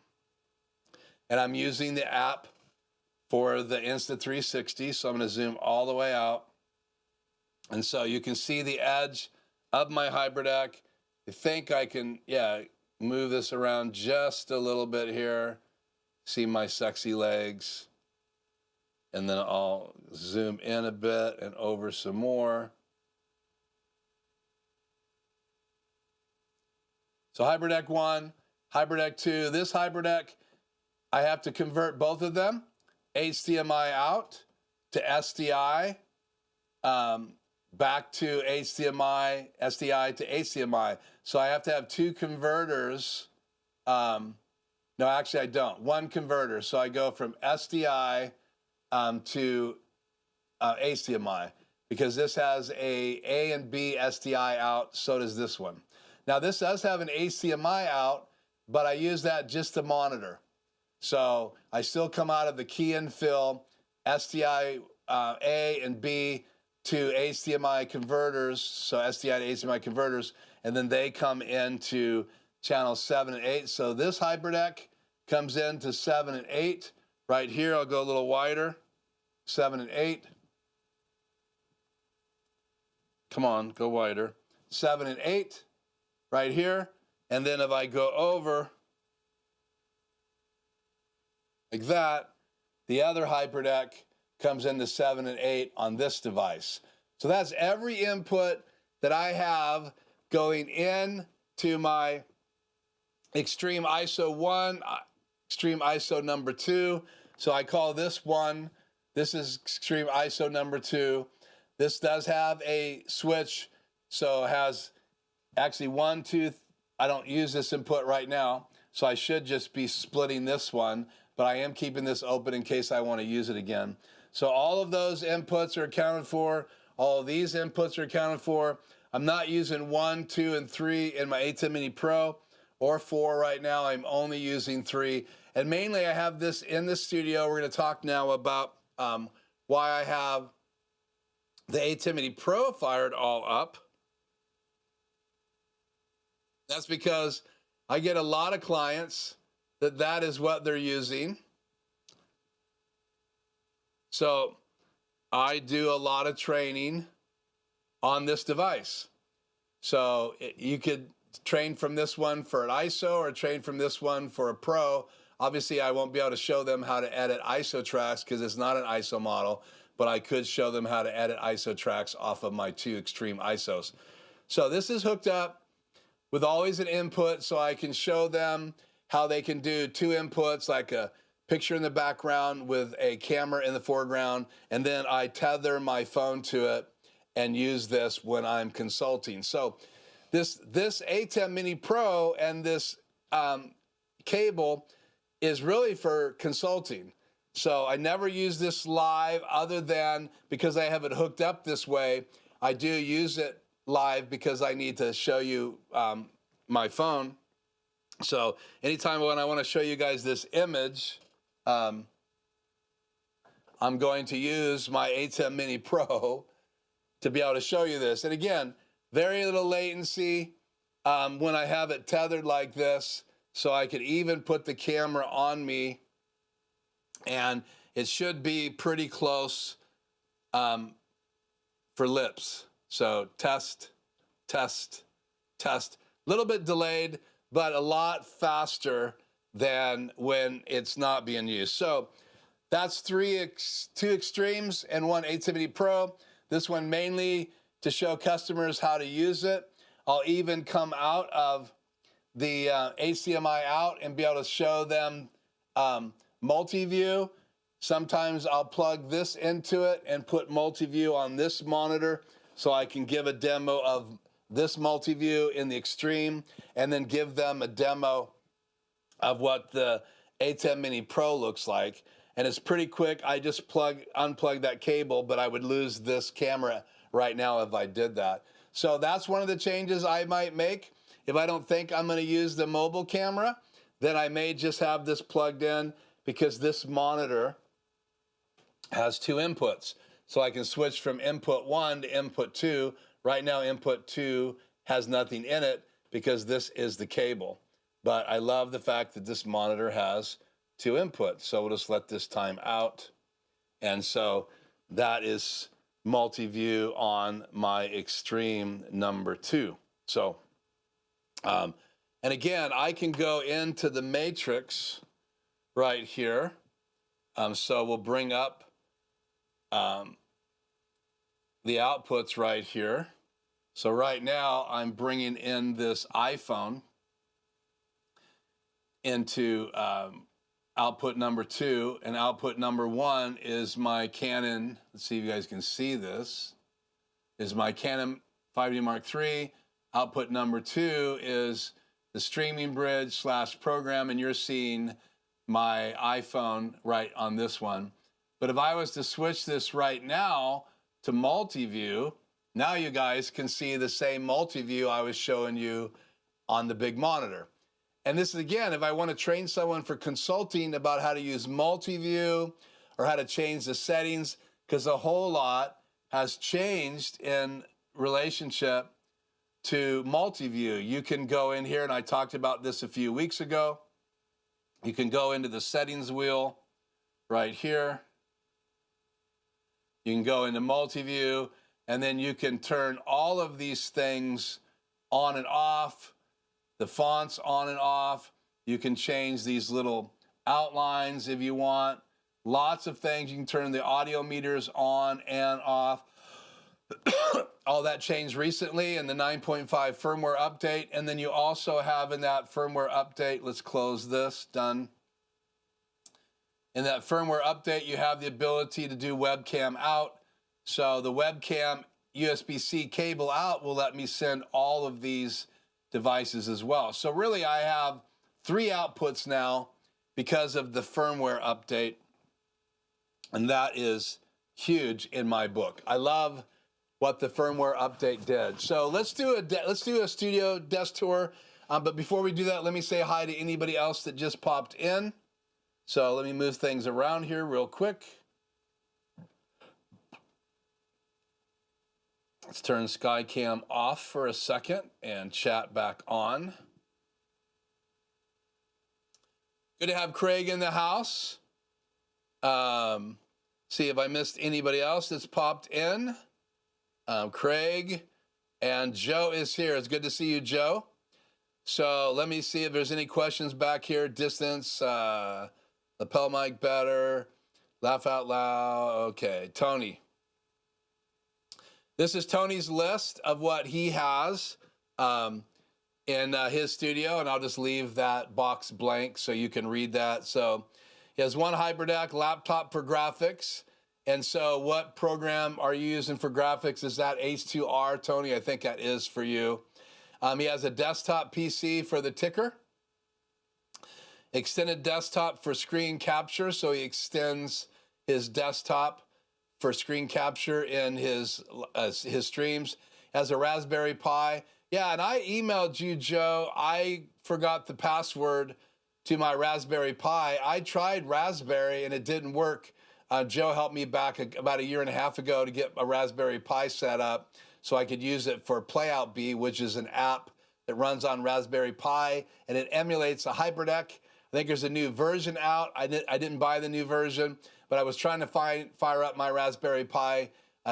and I'm using the app for the Insta360, so I'm going to zoom all the way out. And so you can see the edge of my HyperDeck. I think I can, yeah, move this around just a little bit here. See my sexy legs. And then I'll zoom in a bit and over some more. So HyperDeck 1, HyperDeck 2. This HyperDeck, I have to convert both of them. HDMI out to SDI, back to HDMI, SDI to HDMI. So I have to have 2 converters. No, actually I don't. 1 converter. So I go from SDI to HDMI, because this has A and B SDI out, so does this one. Now this does have an HDMI out, but I use that just to monitor. So I still come out of the key and fill SDI A and B to HDMI converters, so SDI to HDMI converters, and then they come into channel 7 and 8. So this HyperDeck comes into 7 and 8. Right here, I'll go a little wider, 7 and 8. Come on, go wider. 7 and 8, right here. And then if I go over like that, the other HyperDeck comes into 7 and 8 on this device. So that's every input that I have going in to my Extreme ISO 1, Extreme ISO number 2. So I call this one, this is Extreme ISO number 2. This does have a switch, so it has actually 1, 2, I don't use this input right now, so I should just be splitting this one, but I am keeping this open in case I want to use it again. So all of those inputs are accounted for. All of these inputs are accounted for. I'm not using 1, 2, and 3 in my ATEM Mini Pro, or 4 right now. I'm only using 3. And mainly I have this in the studio. We're going to talk now about why I have the ATEM Mini Pro fired all up. That's because I get a lot of clients that is what they're using. So I do a lot of training on this device. So you could train from this one for an ISO or train from this one for a Pro. Obviously, I won't be able to show them how to edit ISO tracks because it's not an ISO model, but I could show them how to edit ISO tracks off of my 2 extreme ISOs. So this is hooked up with always an input, so I can show them how they can do 2 inputs, like a picture in the background with a camera in the foreground, and then I tether my phone to it and use this when I'm consulting. So this ATEM Mini Pro and this cable is really for consulting. So I never use this live other than because I have it hooked up this way. I do use it live because I need to show you my phone. So anytime when I want to show you guys this image, I'm going to use my ATEM Mini Pro to be able to show you this. And again, very little latency when I have it tethered like this, so I could even put the camera on me, and it should be pretty close for lips. So test, test, test. A little bit delayed, but a lot faster than when it's not being used. So that's 2 extremes and 1 ATEM Mini Pro. This one mainly to show customers how to use it. I'll even come out of the HDMI out and be able to show them multi-view. Sometimes I'll plug this into it and put multi-view on this monitor so I can give a demo of this multi-view in the extreme and then give them a demo of what the ATEM Mini Pro looks like. And it's pretty quick. I just unplug that cable, but I would lose this camera right now if I did that. So that's one of the changes I might make. If I don't think I'm going to use the mobile camera, then I may just have this plugged in, because this monitor has 2 inputs. So I can switch from input 1 to input 2. Right now, input 2 has nothing in it because this is the cable. But I love the fact that this monitor has 2 inputs. So we'll just let this time out. And so that is multi-view on my extreme number 2. So, and again, I can go into the matrix right here. So we'll bring up the outputs right here. So right now I'm bringing in this iPhone into output number 2, and output number 1 is my Canon. Let's see if you guys can see this. Is my Canon 5D Mark III. Output number 2 is the streaming bridge / program, and you're seeing my iPhone right on this one. But if I was to switch this right now to multi-view, now you guys can see the same multi-view I was showing you on the big monitor. And this is, again, if I want to train someone for consulting about how to use multi-view or how to change the settings, because a whole lot has changed in relationship to multi-view. You can go in here, and I talked about this a few weeks ago. You can go into the settings wheel right here. You can go into multi-view, and then you can turn all of these things on and off, the fonts on and off. You can change these little outlines if you want. Lots of things. You can turn the audio meters on and off. All that changed recently in the 9.5 firmware update. And then you also have in that firmware update, let's close this, done. In that firmware update, you have the ability to do webcam out. So the webcam USB-C cable out will let me send all of these devices as well. So really I have 3 outputs now because of the firmware update. And that is huge in my book. I love what the firmware update did. So let's do a studio desk tour. But before we do that, let me say hi to anybody else that just popped in. So let me move things around here real quick. Let's turn SkyCam off for a second and chat back on. Good to have Craig in the house. See if I missed anybody else that's popped in. Craig and Joe is here. It's good to see you, Joe. So let me see if there's any questions back here. Distance, lapel mic better, laugh out loud. Okay, Tony. This is Tony's list of what he has in his studio, and I'll just leave that box blank so you can read that. So he has 1 HyperDeck laptop for graphics. And so what program are you using for graphics? Is that H2R, Tony? I think that is for you. He has a desktop PC for the ticker. Extended desktop for screen capture, so he extends his desktop for screen capture in his streams. Has a Raspberry Pi. Yeah, and I emailed you, Joe. I forgot the password to my Raspberry Pi. I tried Raspberry and it didn't work. Joe helped me back about a year and a half ago to get a Raspberry Pi set up so I could use it for Playout B, which is an app that runs on Raspberry Pi, and it emulates a HyperDeck. I think there's a new version out. I didn't buy the new version, but I was trying to fire up my Raspberry Pi,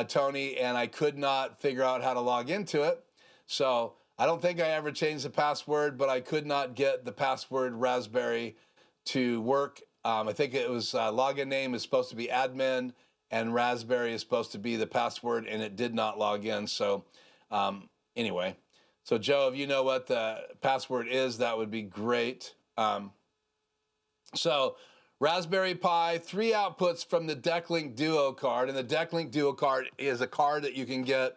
Tony, and I could not figure out how to log into it. So I don't think I ever changed the password, but I could not get the password Raspberry to work. I think it was login name is supposed to be admin, and Raspberry is supposed to be the password, and it did not log in. So anyway, so Joe, if you know what the password is, that would be great. So Raspberry Pi, 3 outputs from the DeckLink Duo card, and the DeckLink Duo card is a card that you can get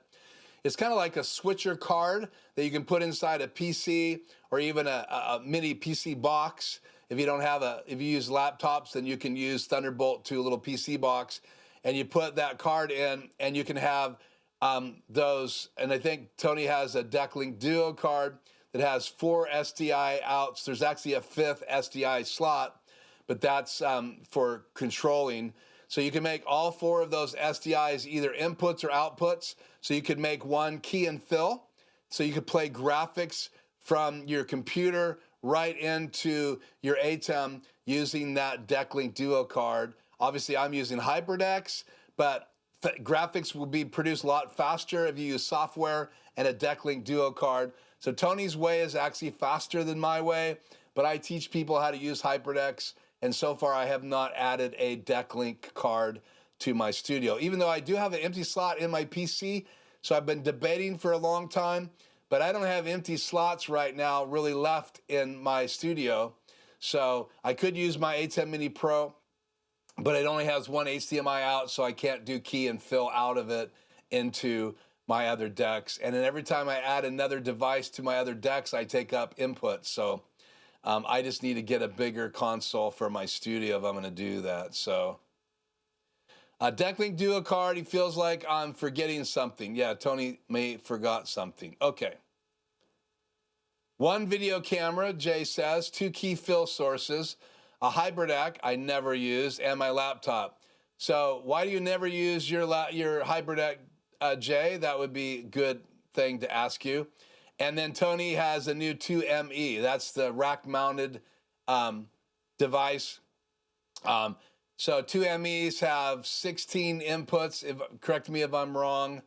It's kind of like a switcher card that you can put inside a PC or even a mini PC box. If you don't have if you use laptops, then you can use Thunderbolt to a little PC box, and you put that card in, and you can have those. And I think Tony has a Decklink Duo card that has 4 SDI outs. There's actually a 5th SDI slot, but that's for controlling. So you can make all 4 of those SDIs either inputs or outputs. So you could make one key and fill. So you could play graphics from your computer right into your ATEM using that Decklink Duo card. Obviously, I'm using HyperDecks, but graphics will be produced a lot faster if you use software and a Decklink Duo card. So Tony's way is actually faster than my way, but I teach people how to use HyperDecks, and so far I have not added a Decklink card to my studio, even though I do have an empty slot in my PC. So I've been debating for a long time, but I don't have empty slots right now really left in my studio. So I could use my ATEM Mini Pro, but it only has one HDMI out, so I can't do key and fill out of it into my other decks. And then every time I add another device to my other decks, I take up input. So I just need to get a bigger console for my studio if I'm going to do that. So Decklink Duo card, he feels like I'm forgetting something. Yeah, Tony may forgot something. Okay. 1 video camera, Jay says, 2 key fill sources, a HyperDeck I never used, and my laptop. So why do you never use your HyperDeck, Jay? That would be a good thing to ask you. And then Tony has a new 2ME. That's the rack-mounted device. So 2MEs have 16 inputs. Correct me if I'm wrong,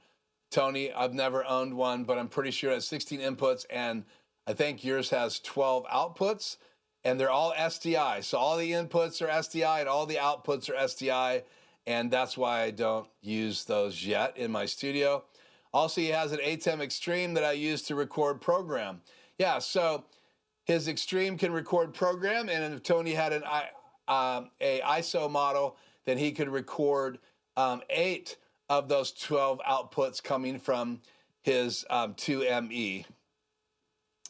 Tony. I've never owned one, but I'm pretty sure it has 16 inputs, and I think yours has 12 outputs, and they're all SDI. So all the inputs are SDI and all the outputs are SDI, and that's why I don't use those yet in my studio. Also, he has an ATEM Extreme that I use to record program. Yeah, so his Extreme can record program, and if Tony had an a ISO model, then he could record 8 of those 12 outputs coming from his 2ME.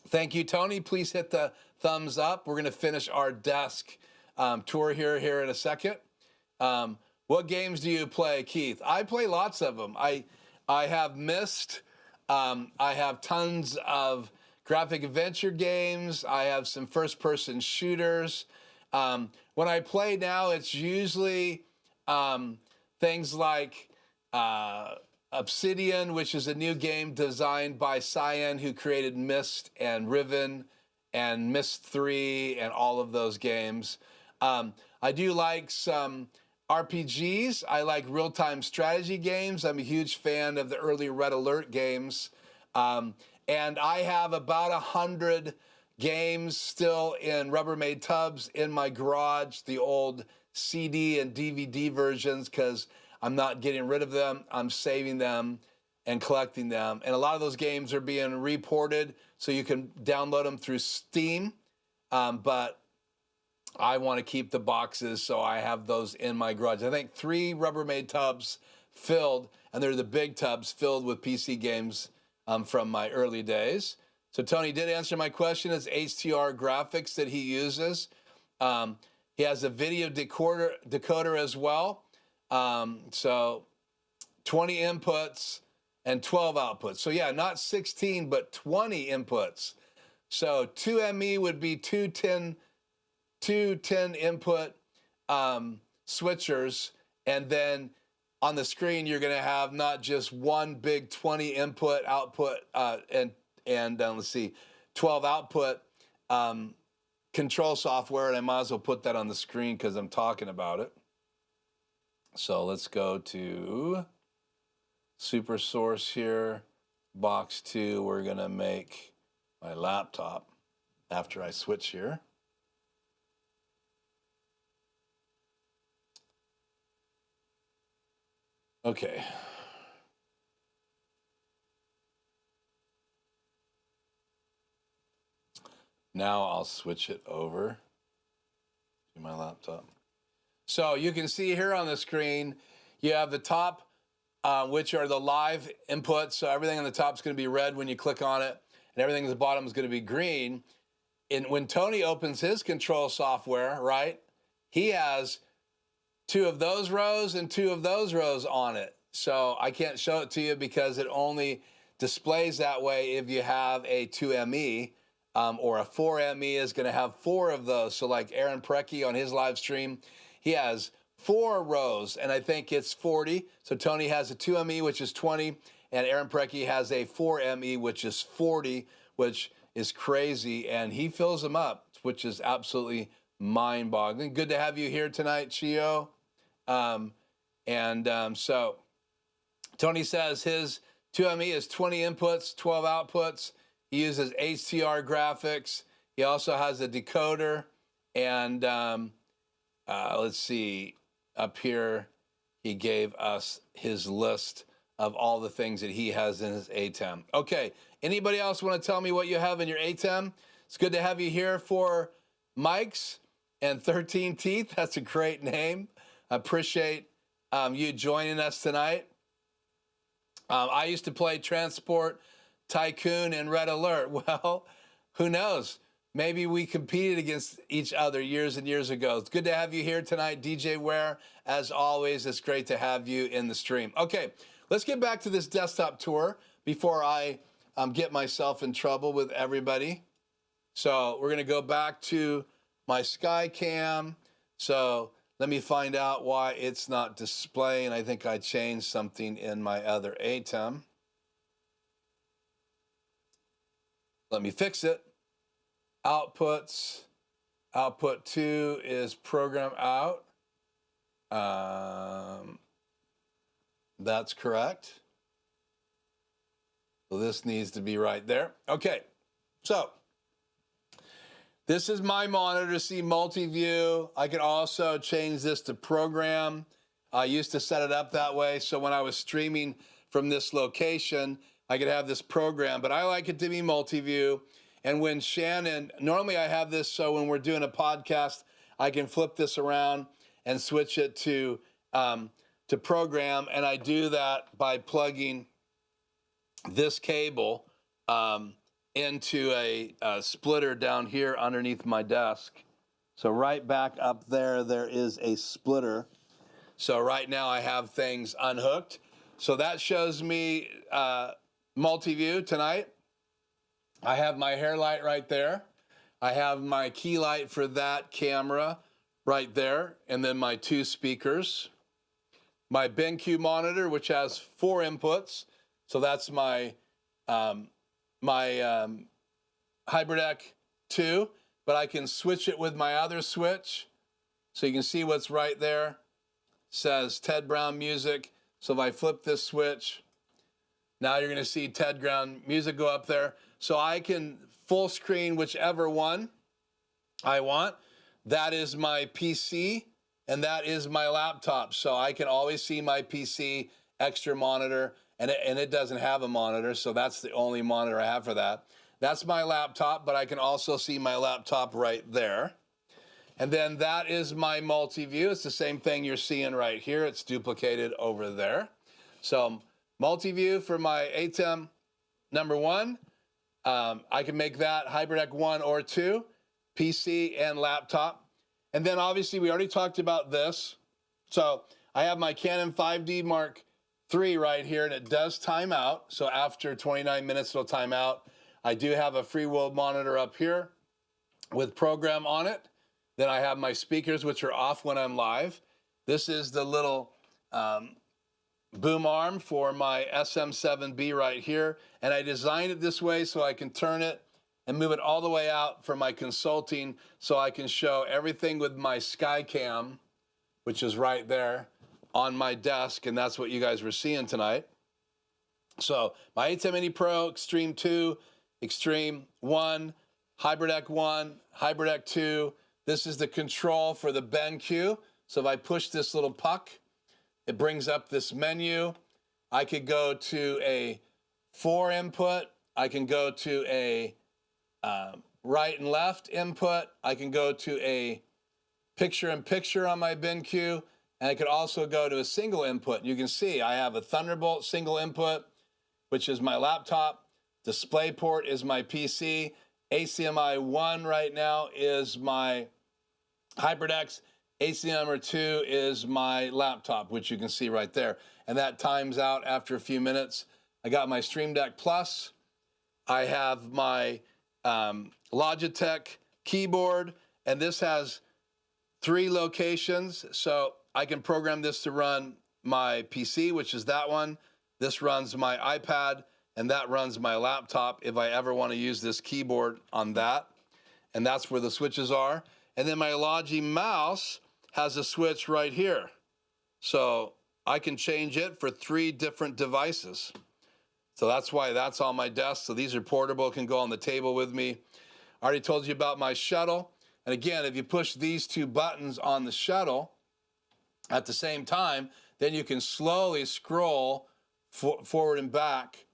Thank you, Tony. Please hit the thumbs up. We're going to finish our desk tour here in a second. What games do you play, Keith? I play lots of them. I have Myst. I have tons of graphic adventure games. I have some first-person shooters. When I play now, it's usually things like Obsidian, which is a new game designed by Cyan, who created Myst and Riven and Myst 3 and all of those games. I do like some RPGs. I like real-time strategy games. I'm a huge fan of the early Red Alert games. And I have about 100 games still in Rubbermaid tubs in my garage, the old CD and DVD versions, because I'm not getting rid of them. I'm saving them and collecting them. And a lot of those games are being reported, so you can download them through Steam. But I want to keep the boxes, so I have those in my garage. I think 3 Rubbermaid tubs filled, and they're the big tubs filled with PC games from my early days. So Tony did answer my question. It's HDR graphics that he uses. He has a video decoder as well. So 20 inputs and 12 outputs. So yeah, not 16, but 20 inputs. So 2ME would be two 10 input switchers, and then on the screen you're going to have not just one big 20 input output and let's see, 12 output control software, and I might as well put that on the screen because I'm talking about it. So let's go to Super Source here, box 2. We're going to make my laptop after I switch here. Okay. Now I'll switch it over to my laptop. So you can see here on the screen, you have the top which are the live inputs. So everything on the top is going to be red when you click on it, and everything at the bottom is going to be green. And when Tony opens his control software, right, he has 2 of those rows and 2 of those rows on it. So I can't show it to you because it only displays that way if you have a 2ME, or a 4ME is going to have 4 of those. So like Aaron Precky on his live stream, he has 4 rows, and I think it's 40. So Tony has a 2ME, which is 20, and Aaron Precky has a 4ME, which is 40, which is crazy, and he fills them up, which is absolutely mind-boggling. Good to have you here tonight, Chio. So Tony says his 2ME is 20 inputs, 12 outputs. He uses HDR graphics. He also has a decoder, and let's see, up here, he gave us his list of all the things that he has in his ATEM. Okay, anybody else want to tell me what you have in your ATEM? It's good to have you here for Mike's and 13 Teeth. That's a great name. I appreciate you joining us tonight. I used to play Transport Tycoon and Red Alert. Well, who knows? Maybe we competed against each other years and years ago. It's good to have you here tonight, DJ Ware. As always, it's great to have you in the stream. Okay, let's get back to this desktop tour before I get myself in trouble with everybody. So we're going to go back to my Skycam. So let me find out why it's not displaying. I think I changed something in my other ATEM. Let me fix it. Outputs. Output 2 is program out. That's correct. So this needs to be right there. Okay, so this is my monitor to see multi-view. I can also change this to program. I used to set it up that way, so when I was streaming from this location, I could have this program, but I like it to be multi-view. And when Shannon, normally I have this so when we're doing a podcast, I can flip this around and switch it to program, and I do that by plugging this cable into a splitter down here underneath my desk. So right back up there, there is a splitter. So right now I have things unhooked. So that shows me multi-view tonight. I have my hair light right there. I have my key light for that camera right there, and then my 2 speakers. My BenQ monitor, which has 4 inputs. So that's my HyperDeck 2, but I can switch it with my other switch. So you can see what's right there. It says Ted Brown Music. So if I flip this switch, now you're going to see Ted Brown Music go up there. So I can full screen whichever one I want. That is my PC, and that is my laptop. So I can always see my PC, extra monitor, and it doesn't have a monitor, so that's the only monitor I have for that. That's my laptop, but I can also see my laptop right there. And then that is my multi-view. It's the same thing you're seeing right here. It's duplicated over there. So multi-view for my ATEM number 1. I can make that HyperDeck 1 or 2, PC and laptop. And then obviously we already talked about this. So I have my Canon 5D Mark III right here, and it does time out. So after 29 minutes, it'll time out. I do have a FreeWorld monitor up here with program on it. Then I have my speakers, which are off when I'm live. This is the little boom arm for my SM7B right here. And I designed it this way so I can turn it and move it all the way out for my consulting, so I can show everything with my Skycam, which is right there on my desk, and that's what you guys were seeing tonight. So my ATEM Mini Pro, Extreme 2, Extreme 1, HyperDeck 1, HyperDeck 2. This is the control for the BenQ. So if I push this little puck, it brings up this menu. I could go to a 4 input. I can go to a right and left input. I can go to a picture-in-picture on my BenQ, And I could also go to a single input. You can see I have a Thunderbolt single input, which is my laptop. DisplayPort is my PC. HDMI 1 right now is my HyperDeck. HDMI 2 is my laptop, which you can see right there. And that times out after a few minutes. I got my Stream Deck Plus. I have my Logitech keyboard, and this has 3 locations. So I can program this to run my PC, which is that one. This runs my iPad, and that runs my laptop if I ever want to use this keyboard on that. And that's where the switches are. And then my Logi mouse has a switch right here. So I can change it for 3 different devices. So that's why that's on my desk. So these are portable, can go on the table with me. I already told you about my shuttle. And again, if you push these 2 buttons on the shuttle at the same time, then you can slowly scroll forward and back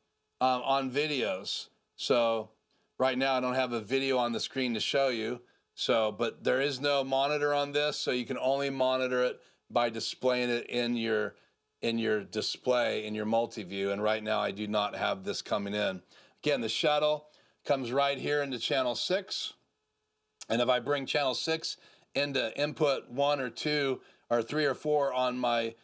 on videos. So right now I don't have a video on the screen to show you. So, but there is no monitor on this, so you can only monitor it by displaying it in your display, in your multi-view. And right now I do not have this coming in. Again, the shuttle comes right here into channel 6. And if I bring channel 6 into input 1 or 2 or 3 or 4 on my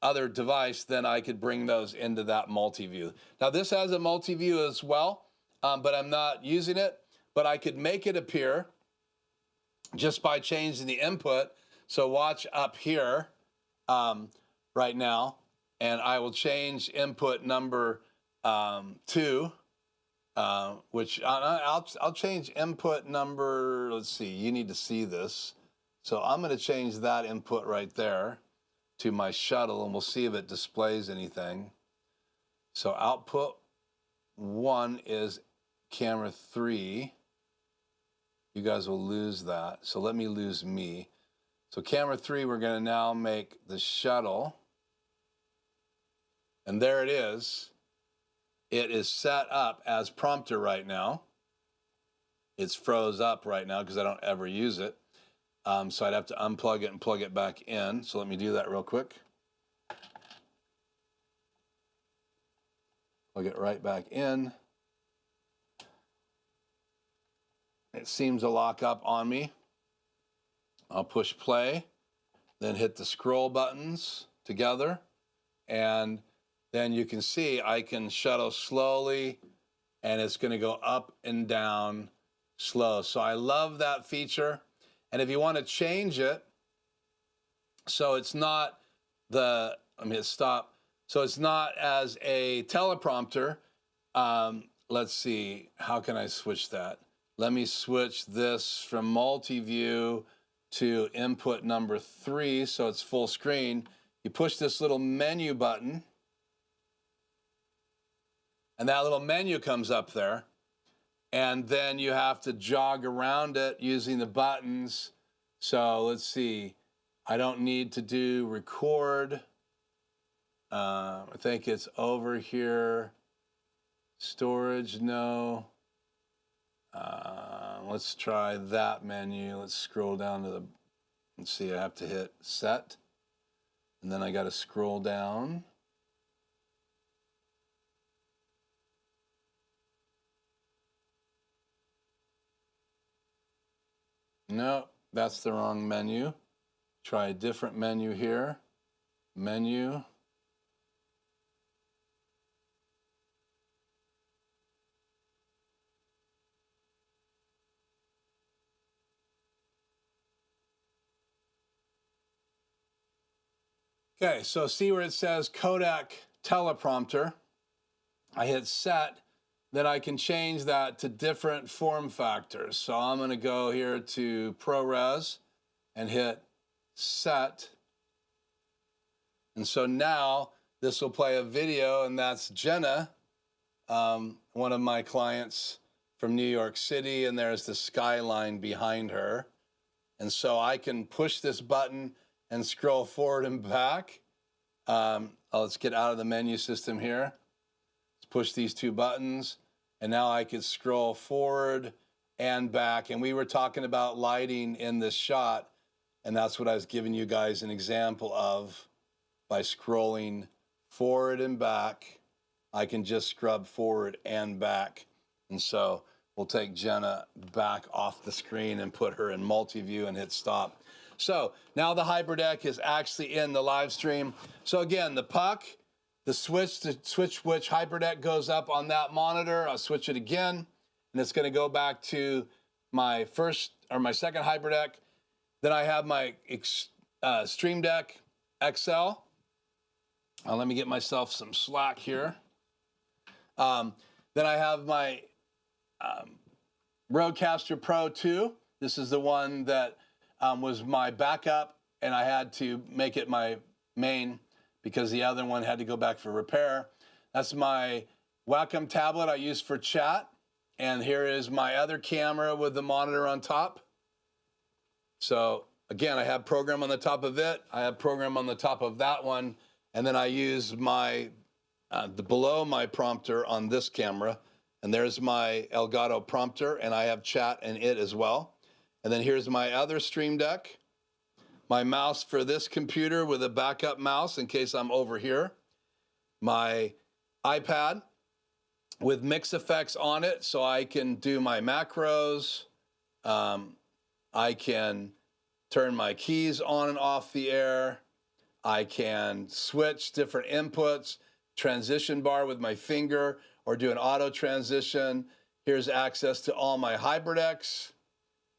other device, then I could bring those into that multi-view. Now this has a multi-view as well, but I'm not using it. But I could make it appear just by changing the input. So watch up here right now, and I will change input number 2, which I'll change input number, let's see, you need to see this. So I'm going to change that input right there to my shuttle, and we'll see if it displays anything. So output 1 is camera 3. You guys will lose that. So let me lose me. So camera 3, we're going to now make the shuttle. And there it is. It is set up as prompter right now. It's froze up right now because I don't ever use it. So I'd have to unplug it and plug it back in. So let me do that real quick. Plug it right back in. It seems to lock up on me. I'll push play, then hit the scroll buttons together, and then you can see I can shuttle slowly, and it's going to go up and down slow. So I love that feature. And if you want to change it, so it's not the, let me hit stop. So it's not as a teleprompter. Let's see, how can I switch that? Let me switch this from multi-view to input number 3, so it's full screen. You push this little menu button, and that little menu comes up there. And then you have to jog around it using the buttons. So let's see, I don't need to do record. I think it's over here. Storage, no. Let's try that menu. Let's scroll down to the, let's see, I have to hit set. And then I got to scroll down. No, that's the wrong menu. Try a different menu here. Menu. Okay, so see where it says Kodak teleprompter. I hit set, then I can change that to different form factors. So I'm going to go here to ProRes and hit set. And so now this will play a video, and that's Jenna, one of my clients from New York City, and there's the skyline behind her. And so I can push this button and scroll forward and back. Let's get out of the menu system here. Let's push these 2 buttons, and now I can scroll forward and back. And we were talking about lighting in this shot. And that's what I was giving you guys an example of. By scrolling forward and back, I can just scrub forward and back. And so we'll take Jenna back off the screen and put her in multi-view and hit stop. So now the HyperDeck is actually in the live stream. So again, the puck, the switch which HyperDeck goes up on that monitor. I'll switch it again, and it's going to go back to my my second HyperDeck. Then I have my Stream Deck XL. Let me get myself some slack here. Then I have my Rodecaster Pro 2. This is the one that was my backup, and I had to make it my main because the other one had to go back for repair. That's my Wacom tablet I use for chat. And here is my other camera with the monitor on top. So again, I have program on the top of it. I have program on the top of that one. And then I use my, below my prompter on this camera. And there's my Elgato prompter, and I have chat in it as well. And then here's my other Stream Deck. My mouse for this computer with a backup mouse in case I'm over here. My iPad with mix effects on it so I can do my macros. I can turn my keys on and off the air. I can switch different inputs, transition bar with my finger, or do an auto transition. Here's access to all my HyperDecks.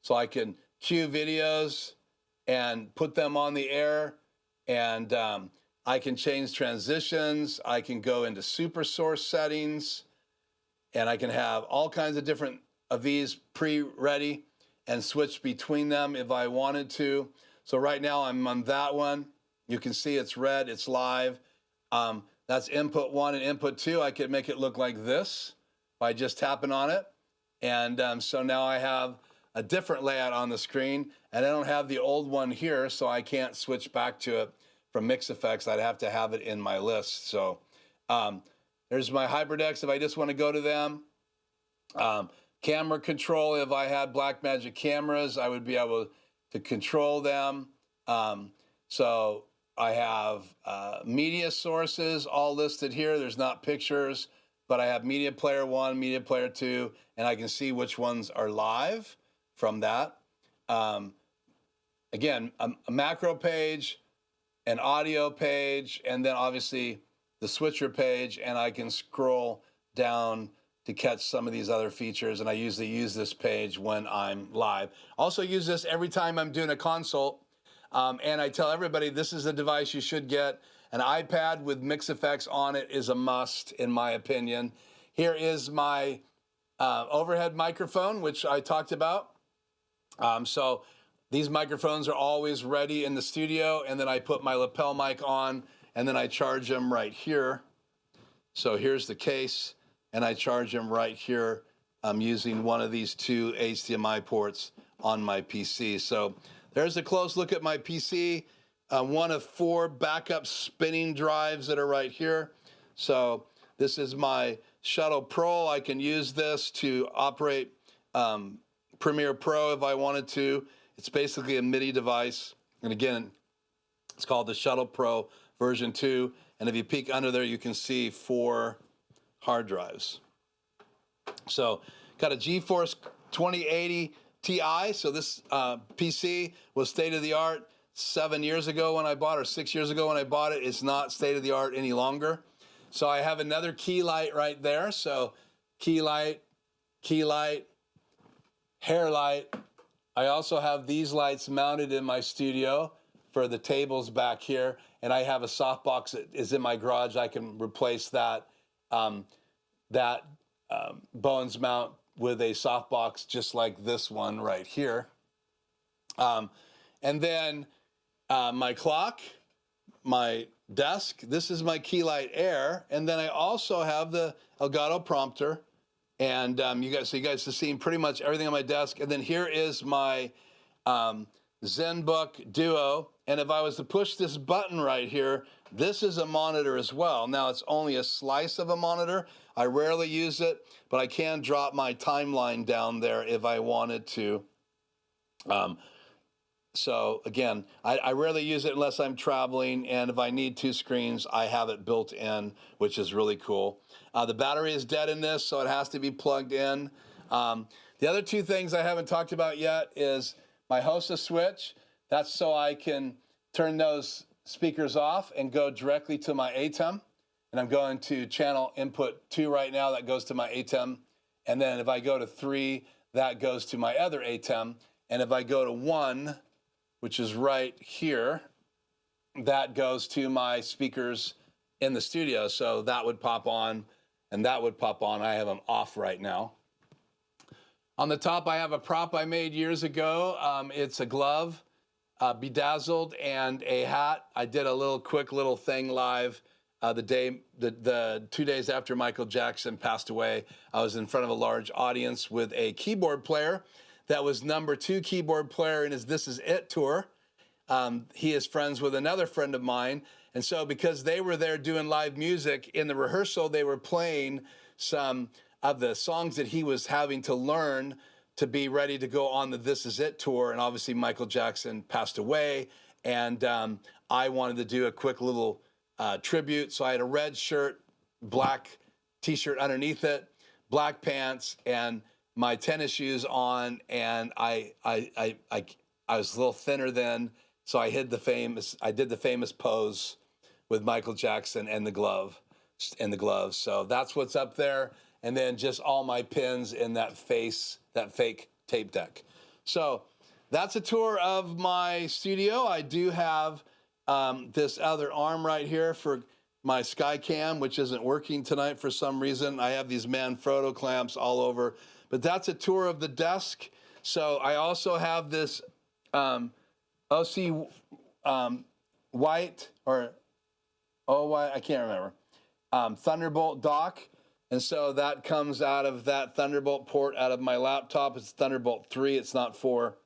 So I can cue videos and put them on the air, and I can change transitions. I can go into super source settings, and I can have all kinds of different of these pre-ready and switch between them if I wanted to. So right now I'm on that one. You can see it's red, it's live. That's input 1 and input 2. I could make it look like this by just tapping on it. And so now I have a different layout on the screen, and I don't have the old one here, so I can't switch back to it from Mix Effects. I'd have to have it in my list. So there's my HyperDecks if I just want to go to them. Camera control, if I had Blackmagic cameras, I would be able to control them. So I have media sources all listed here. There's not pictures, but I have Media Player 1, Media Player 2, and I can see which ones are live from that. Again, a macro page, an audio page, and then obviously the switcher page, and I can scroll down to catch some of these other features, and I usually use this page when I'm live. Also use this every time I'm doing a consult, and I tell everybody this is a device you should get. An iPad with Mix Effects on it is a must, in my opinion. Here is my overhead microphone, which I talked about. So these microphones are always ready in the studio, and then I put my lapel mic on, and then I charge them right here. So here's the case, and I charge them right here. I'm using one of these 2 HDMI ports on my PC. So there's a close look at my PC. One of 4 backup spinning drives that are right here. So this is my Shuttle Pro. I can use this to operate Premiere Pro if I wanted to. It's basically a MIDI device. And again, it's called the Shuttle Pro version 2. And if you peek under there, you can see 4 hard drives. So got a GeForce 2080 Ti. So this PC was state-of-the-art 7 years ago when I bought it, or 6 years ago when I bought it. It's not state-of-the-art any longer. So I have another key light right there. So key light, hair light. I also have these lights mounted in my studio for the tables back here, and I have a softbox that is in my garage. I can replace that Bones mount with a softbox just like this one right here. And then my clock, my desk. This is my Keylight Air, and then I also have the Elgato prompter. And you guys have seen pretty much everything on my desk. And then here is my ZenBook Duo. And if I was to push this button right here, this is a monitor as well. Now, it's only a slice of a monitor. I rarely use it, but I can drop my timeline down there if I wanted to. So again, I rarely use it unless I'm traveling, and if I need 2 screens, I have it built in, which is really cool. The battery is dead in this, so it has to be plugged in. The other 2 things I haven't talked about yet is my HOSA switch. That's so I can turn those speakers off and go directly to my ATEM. And I'm going to channel input 2 right now. That goes to my ATEM. And then if I go to 3, that goes to my other ATEM. And if I go to 1, which is right here, that goes to my speakers in the studio. So that would pop on and that would pop on. I have them off right now. On the top, I have a prop I made years ago. It's a glove, bedazzled, and a hat. I did a quick little thing live the 2 days after Michael Jackson passed away. I was in front of a large audience with a keyboard player that was #2 keyboard player in his This Is It tour. He is friends with another friend of mine. And so because they were there doing live music, in the rehearsal, they were playing some of the songs that he was having to learn to be ready to go on the This Is It tour. And obviously Michael Jackson passed away. And I wanted to do a quick little tribute. So I had a red shirt, black t-shirt underneath it, black pants, and my tennis shoes on, and I was a little thinner then, so I did the famous pose with Michael Jackson and the glove, So that's what's up there, and then just all my pins in that fake tape deck. So that's a tour of my studio. I do have this other arm right here for my Skycam, which isn't working tonight for some reason. I have these Manfrotto clamps all over. But that's a tour of the desk. So I also have this OC white or OY, I can't remember, Thunderbolt dock. And so that comes out of that Thunderbolt port out of my laptop. It's Thunderbolt 3, it's not 4.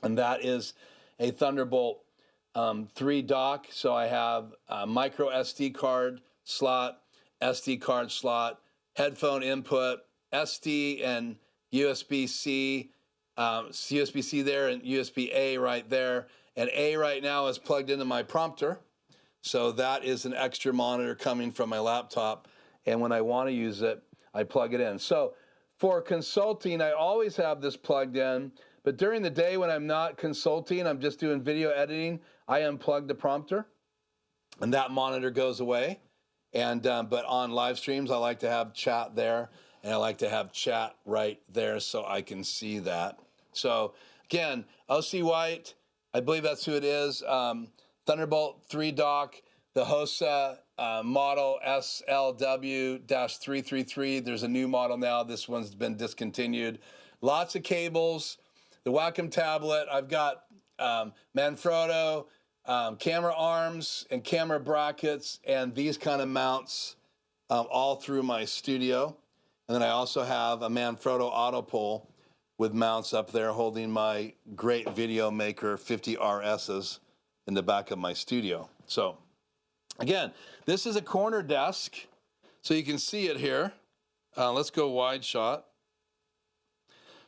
And that is a Thunderbolt 3 dock. So I have a micro SD card slot, SD card slot, headphone input, SD and USB-C, USB-C there and USB-A right there. And A right now is plugged into my prompter. So that is an extra monitor coming from my laptop. And when I want to use it, I plug it in. So for consulting, I always have this plugged in. But during the day when I'm not consulting, I'm just doing video editing, I unplug the prompter and that monitor goes away. And but on live streams, I like to have chat there. And I like to have chat right there so I can see that. So again, OC White, I believe that's who it is. Thunderbolt 3 dock, the HOSA model SLW-333. There's a new model now. This one's been discontinued. Lots of cables, the Wacom tablet. I've got Manfrotto, camera arms and camera brackets and these kind of mounts all through my studio. And then I also have a Manfrotto auto pull with mounts up there holding my great video maker 50 RSs in the back of my studio. So again, this is a corner desk. So you can see it here. Let's go wide shot.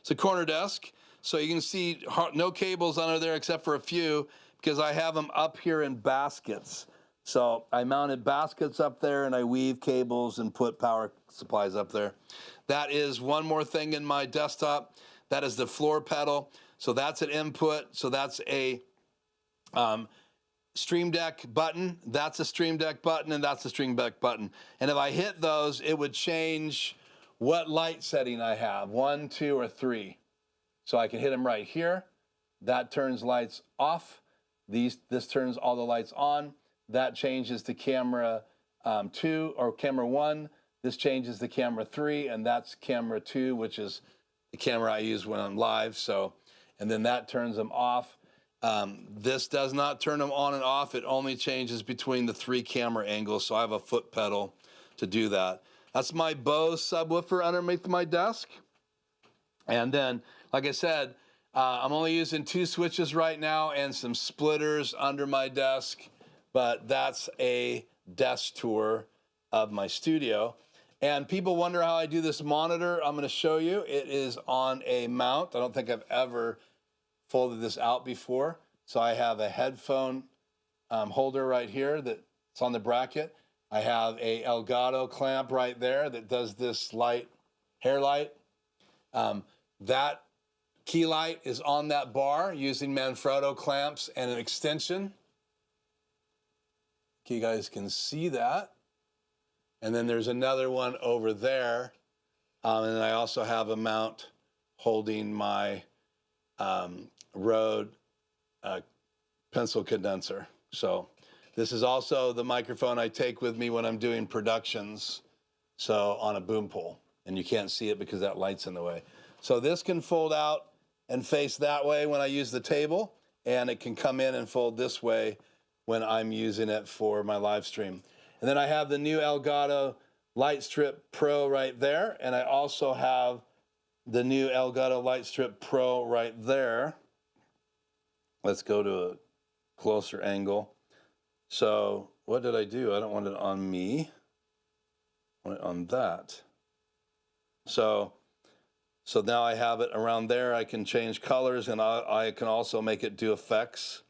It's a corner desk. So you can see no cables under there except for a few because I have them up here in baskets. So I mounted baskets up there and I weave cables and put power supplies up there. That is one more thing in my desktop. That is the floor pedal. So that's an input. So that's a Stream Deck button. That's a Stream Deck button and that's a Stream Deck button. And if I hit those, it would change what light setting I have, 1, 2, or 3. So I can hit them right here. That turns lights off. This turns all the lights on. That changes to camera 2 or camera 1. This changes to camera 3, and that's camera 2, which is the camera I use when I'm live. So, and then that turns them off. This does not turn them on and off. It only changes between the 3 camera angles. So I have a foot pedal to do that. That's my Bose subwoofer underneath my desk. And then, like I said, I'm only using 2 switches right now and some splitters under my desk. But that's a desk tour of my studio. And people wonder how I do this monitor. I'm going to show you. It is on a mount. I don't think I've ever folded this out before. So I have a headphone holder right here that's on the bracket. I have a Elgato clamp right there that does this light, hair light. That key light is on that bar using Manfrotto clamps and an extension. You guys can see that. And then there's another one over there. And then I also have a mount holding my Rode pencil condenser. So this is also the microphone I take with me when I'm doing productions, so on a boom pole. And you can't see it because that light's in the way. So this can fold out and face that way when I use the table, and it can come in and fold this way when I'm using it for my live stream. And then I have the new Elgato Light Strip Pro right there, and I also have the new Elgato Light Strip Pro right there. Let's go to a closer angle. So what did I do? I don't want it on me. I want it on that. So now I have it around there. I can change colors, and I can also make it do effects.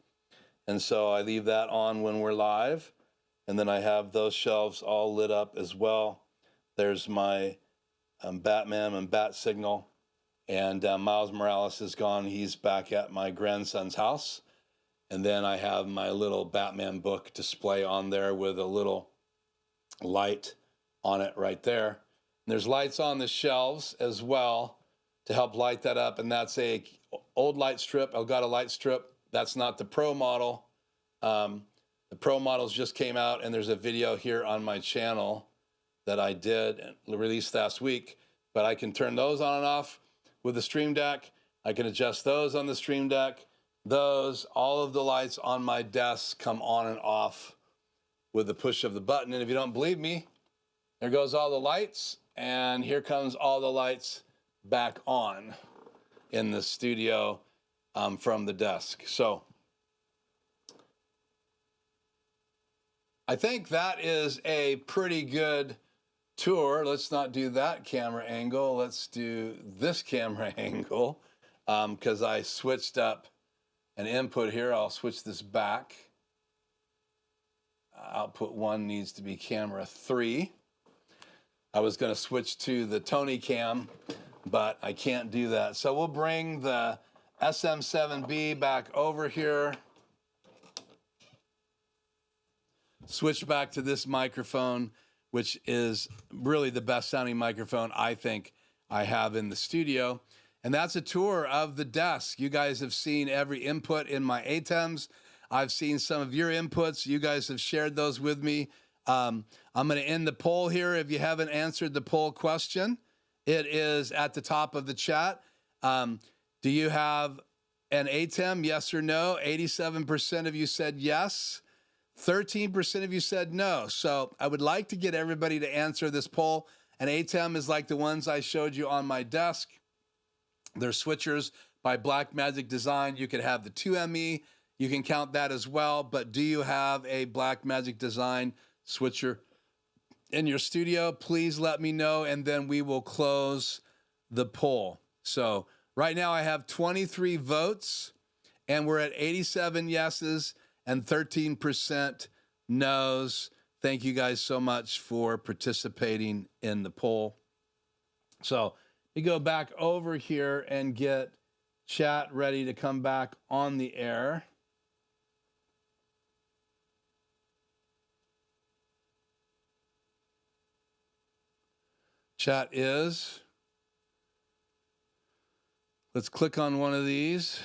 And so I leave that on when we're live. And then I have those shelves all lit up as well. There's my Batman and Bat Signal. And Miles Morales is gone. He's back at my grandson's house. And then I have my little Batman book display on there with a little light on it right there. And there's lights on the shelves as well to help light that up. And that's a old light strip, Elgato light strip. That's not the Pro model. The Pro models just came out, and there's a video here on my channel that I did and released last week. But I can turn those on and off with the Stream Deck. I can adjust those on the Stream Deck. Those, all of the lights on my desk come on and off with the push of the button. And if you don't believe me, there goes all the lights, and here comes all the lights back on in the studio from the desk. So I think that is a pretty good tour. Let's not do that camera angle. Let's do this camera angle because I switched up an input here. I'll switch this back. Output 1 needs to be camera 3. I was going to switch to the Tony cam, but I can't do that. So we'll bring the SM7B back over here. Switch back to this microphone, which is really the best sounding microphone I think I have in the studio. And that's a tour of the desk. You guys have seen every input in my ATEMs. I've seen some of your inputs. You guys have shared those with me. I'm going to end the poll here. If you haven't answered the poll question, it is at the top of the chat. Do you have an ATEM, yes or no? 87% of you said yes. 13% of you said no. So I would like to get everybody to answer this poll. An ATEM is like the ones I showed you on my desk. They're switchers by Blackmagic Design. You could have the 2ME. You can count that as well. But do you have a Blackmagic Design switcher in your studio? Please let me know, and then we will close the poll. So right now I have 23 votes, and we're at 87 yeses and 13% no's. Thank you guys so much for participating in the poll. So we go back over here and get chat ready to come back on the air. Chat is. Let's click on one of these.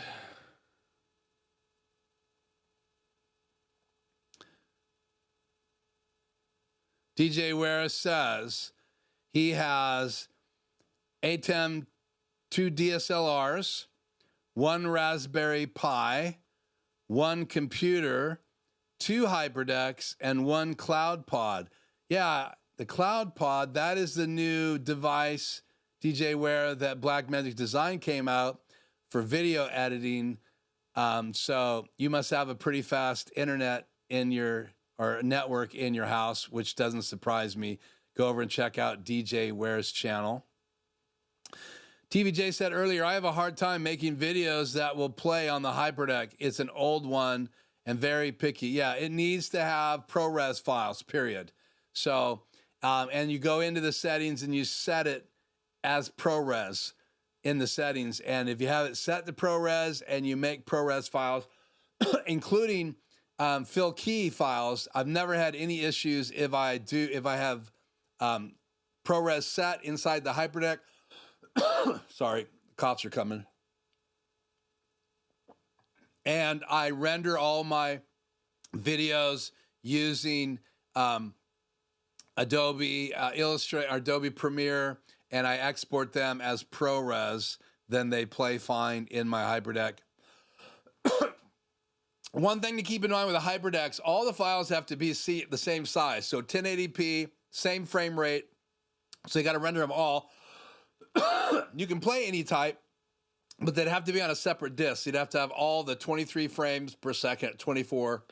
DJ Ware says he has ATEM 2 DSLRs, 1 Raspberry Pi, 1 computer, 2 HyperDecks, and 1 Cloud Pod. Yeah, the Cloud Pod, that is the new device, DJ Ware, that Blackmagic Design came out for video editing. So you must have a pretty fast internet in your or network in your house, which doesn't surprise me. Go over and check out DJ Ware's channel. TVJ said earlier, I have a hard time making videos that will play on the HyperDeck. It's an old one and very picky. Yeah, it needs to have ProRes files, period. So, and you go into the settings and you set it as ProRes in the settings. And if you have it set to ProRes and you make ProRes files, including fill key files, I've never had any issues if I have ProRes set inside the HyperDeck. Sorry, coughs are coming. And I render all my videos using Adobe Illustrator, Adobe Premiere, and I export them as ProRes. Then they play fine in my HyperDeck. One thing to keep in mind with the HyperDecks, all the files have to be the same size. So 1080p, same frame rate. So you got to render them all. You can play any type, but they'd have to be on a separate disk. You'd have to have all the 23 frames per second, 24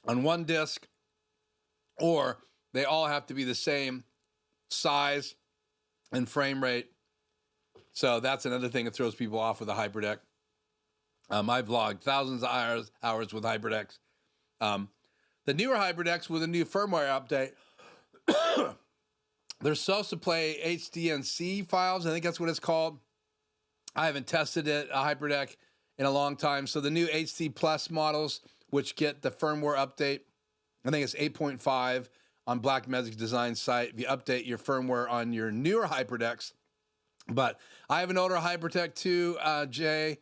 on one disk, or they all have to be the same size and frame rate. So that's another thing that throws people off with a HyperDeck. I've logged thousands of hours with HyperDecks. The newer HyperDecks with a new firmware update, they're supposed to play HDNC files. I think that's what it's called. I haven't tested it, a HyperDeck, in a long time. So the new HD Plus models, which get the firmware update, I think it's 8.5 on Blackmagic Design site. If you update your firmware on your newer HyperDecks. But I have an older HyperDeck too, Jay,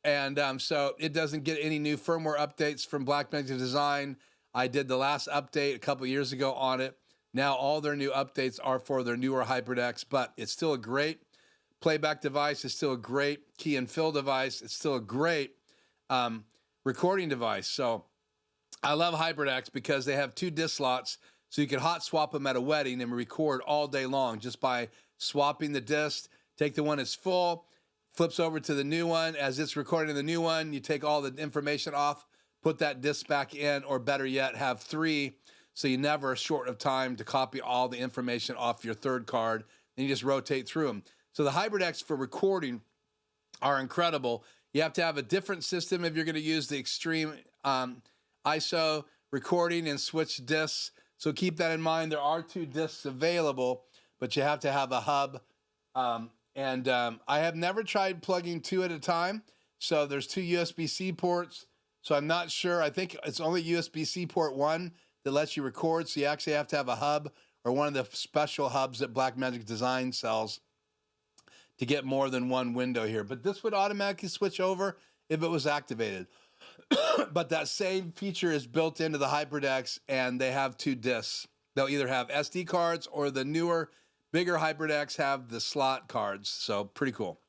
and so it doesn't get any new firmware updates from Blackmagic Design. I did the last update a couple years ago on it. Now all their new updates are for their newer HyperDecks, but it's still a great playback device. It's still a great key and fill device. It's still a great recording device. So I love HyperDecks because they have 2 disc slots, so you can hot swap them at a wedding and record all day long just by swapping the disc. Take the one that's full, flips over to the new one. As it's recording the new one, you take all the information off, put that disc back in, or better yet, have 3, so you never are short of time to copy all the information off your third card, and you just rotate through them. So the HyperDecks for recording are incredible. You have to have a different system if you're going to use the extreme ISO recording and switch discs. So keep that in mind. There are 2 discs available, but you have to have a hub. I have never tried plugging 2 at a time. So there's 2 USB-C ports. So I'm not sure. I think it's only USB-C port 1 that lets you record. So you actually have to have a hub or one of the special hubs that Blackmagic Design sells to get more than one window here. But this would automatically switch over if it was activated. But that same feature is built into the HyperDecks, and they have 2 discs. They'll either have SD cards or the newer, bigger HyperDecks have the slot cards. So pretty cool.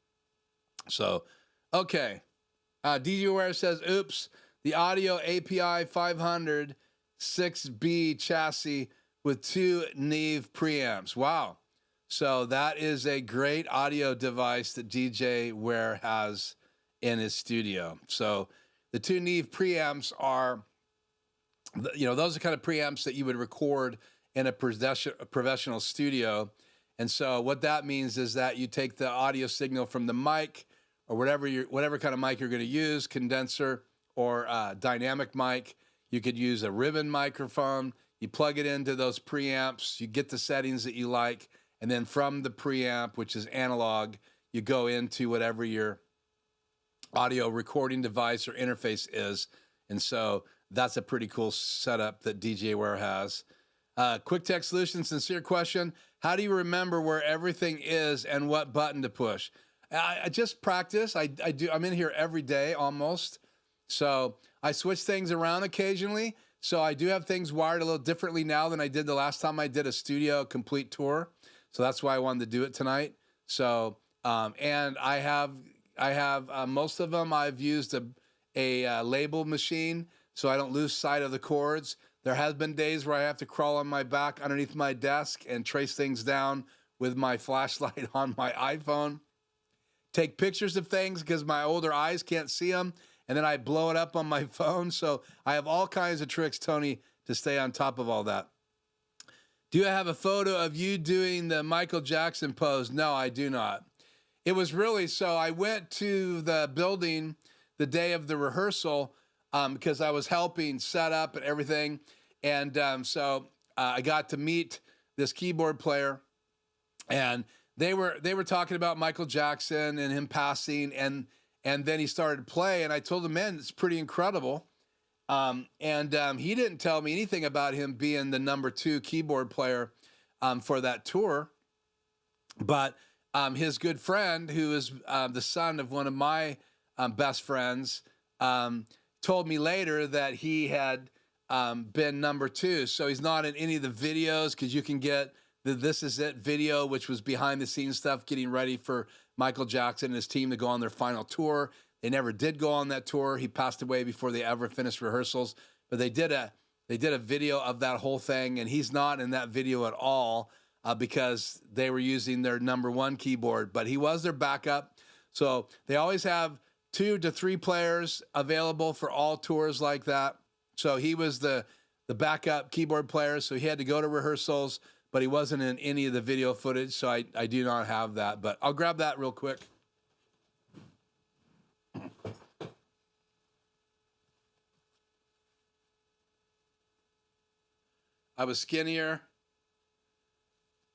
So, okay. DJ Aware says, oops, the audio API 500 6B chassis with 2 Neve preamps. Wow. So that is a great audio device that DJ Ware has in his studio. So the 2 Neve preamps are, those are kind of preamps that you would record in a professional studio. And so what that means is that you take the audio signal from the mic or whatever kind of mic you're going to use, condenser or dynamic mic. You could use a ribbon microphone. You plug it into those preamps. You get the settings that you like. And then from the preamp, which is analog, you go into whatever your audio recording device or interface is. And so that's a pretty cool setup that DJ Ware has. Quick Tech Solutions, sincere question. How do you remember where everything is and what button to push? I just practice. I'm in here every day almost. So I switch things around occasionally. So I do have things wired a little differently now than I did the last time I did a studio complete tour. So that's why I wanted to do it tonight. So, and I have most of them. I've used a label machine so I don't lose sight of the cords. There has been days where I have to crawl on my back underneath my desk and trace things down with my flashlight on my iPhone. Take pictures of things because my older eyes can't see them. And then I blow it up on my phone. So I have all kinds of tricks, Tony, to stay on top of all that. Do you have a photo of you doing the Michael Jackson pose? No, I do not. It was really, so I went to the building the day of the rehearsal because I was helping set up and everything. And so I got to meet this keyboard player, and they were talking about Michael Jackson and him passing, and then he started to play, and I told him, man, it's pretty incredible. He didn't tell me anything about him being the #2 keyboard player for that tour. But his good friend, who is the son of one of my best friends, told me later that he had been #2. So he's not in any of the videos, because you can get the This Is It video, which was behind the scenes stuff, getting ready for Michael Jackson and his team to go on their final tour. They never did go on that tour. He passed away before they ever finished rehearsals. But they did a video of that whole thing, and he's not in that video at all because they were using their #1 keyboard. But he was their backup. So they always have 2 to 3 players available for all tours like that. So he was the backup keyboard player. So he had to go to rehearsals, but he wasn't in any of the video footage. So I do not have that. But I'll grab that real quick. I was skinnier.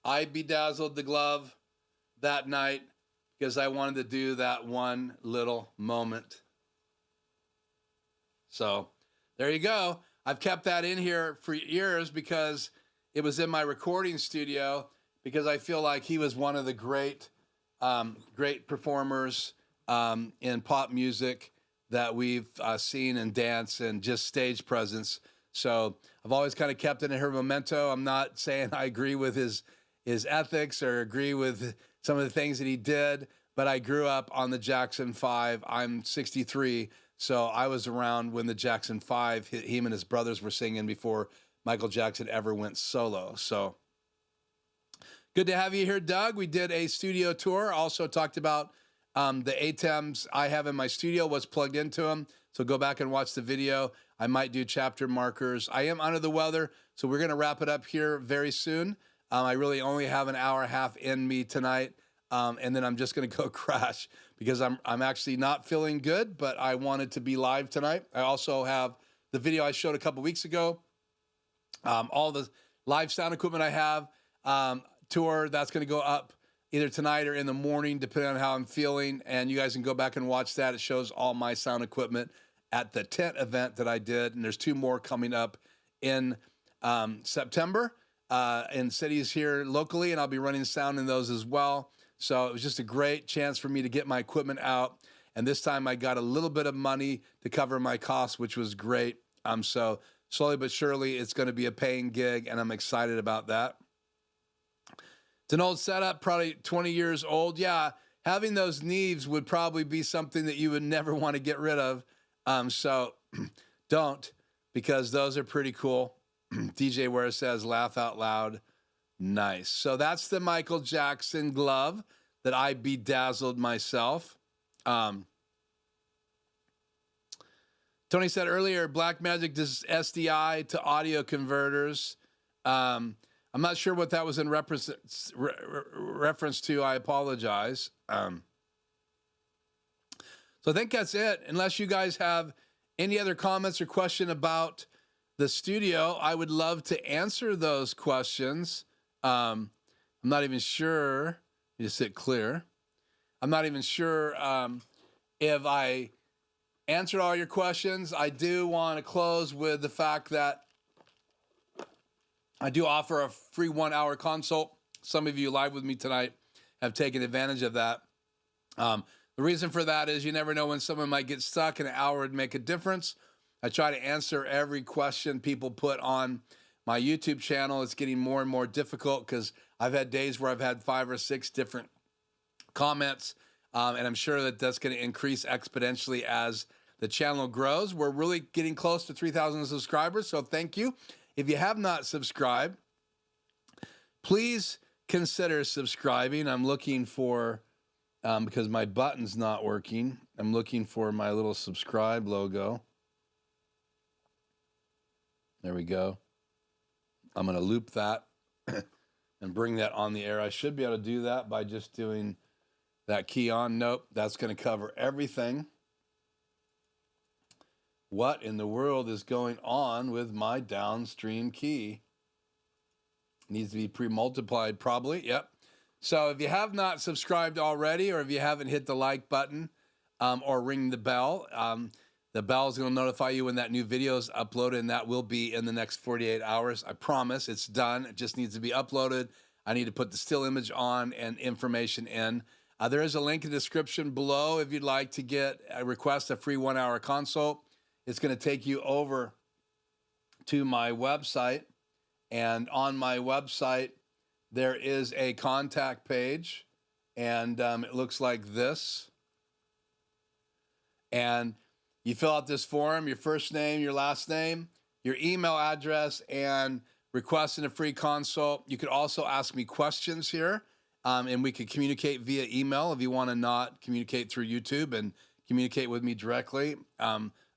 I bedazzled the glove that night because I wanted to do that one little moment. So there you go. I've kept that in here for years because it was in my recording studio, because I feel like he was one of the great performers in pop music that we've seen in dance and just stage presence. So I've always kind of kept it in her memento. I'm not saying I agree with his ethics or agree with some of the things that he did, but I grew up on the Jackson 5. I'm 63, so I was around when the Jackson 5, him and his brothers were singing before Michael Jackson ever went solo. So good to have you here, Doug. We did a studio tour. Also talked about the ATEMs I have in my studio, what's plugged into them. So go back and watch the video. I might do chapter markers. I am under the weather, so we're going to wrap it up here very soon. I really only have an hour and a half in me tonight, and then I'm just going to go crash because I'm actually not feeling good, but I wanted to be live tonight. I also have the video I showed a couple weeks ago, all the live sound equipment I have, tour, that's going to go up either tonight or in the morning, depending on how I'm feeling, and you guys can go back and watch that. It shows all my sound equipment at the tent event that I did, and there's 2 more coming up in September in cities here locally, and I'll be running sound in those as well. So it was just a great chance for me to get my equipment out, and this time I got a little bit of money to cover my costs, which was great. So slowly but surely, it's going to be a paying gig, and I'm excited about that. It's an old setup, probably 20 years old. Yeah, having those Neves would probably be something that you would never want to get rid of. So don't, because those are pretty cool. DJ Ware says, laugh out loud. Nice. So that's the Michael Jackson glove that I bedazzled myself. Tony said earlier, Blackmagic does SDI to audio converters. I'm not sure what that was in reference to. I apologize. So I think that's it. Unless you guys have any other comments or question about the studio, I would love to answer those questions. I'm not even sure. Let me just hit clear. I'm not even sure if I answered all your questions. I do want to close with the fact that I do offer a free 1-hour consult. Some of you live with me tonight have taken advantage of that. The reason for that is you never know when someone might get stuck, and an hour would make a difference. I try to answer every question people put on my YouTube channel. It's getting more and more difficult because I've had days where I've had 5 or 6 different comments, and I'm sure that that's going to increase exponentially as the channel grows. We're really getting close to 3,000 subscribers, so thank you. If you have not subscribed, please consider subscribing. I'm looking for, because my button's not working, I'm looking for my little subscribe logo. There we go. I'm going to loop that and bring that on the air. I should be able to do that by just doing that key on. Nope, that's going to cover everything. What in the world is going on with my downstream key? Needs to be pre-multiplied probably. Yep. So if you have not subscribed already, or if you haven't hit the like button or ring the bell is going to notify you when that new video is uploaded, and that will be in the next 48 hours. I promise it's done. It just needs to be uploaded. I need to put the still image on and information in. There is a link in the description below if you'd like to request a free 1-hour consult. It's going to take you over to my website, and on my website there is a contact page, and it looks like this. And you fill out this form, your first name, your last name, your email address, and requesting a free consult. You could also ask me questions here, and we could communicate via email if you want to not communicate through YouTube and communicate with me directly.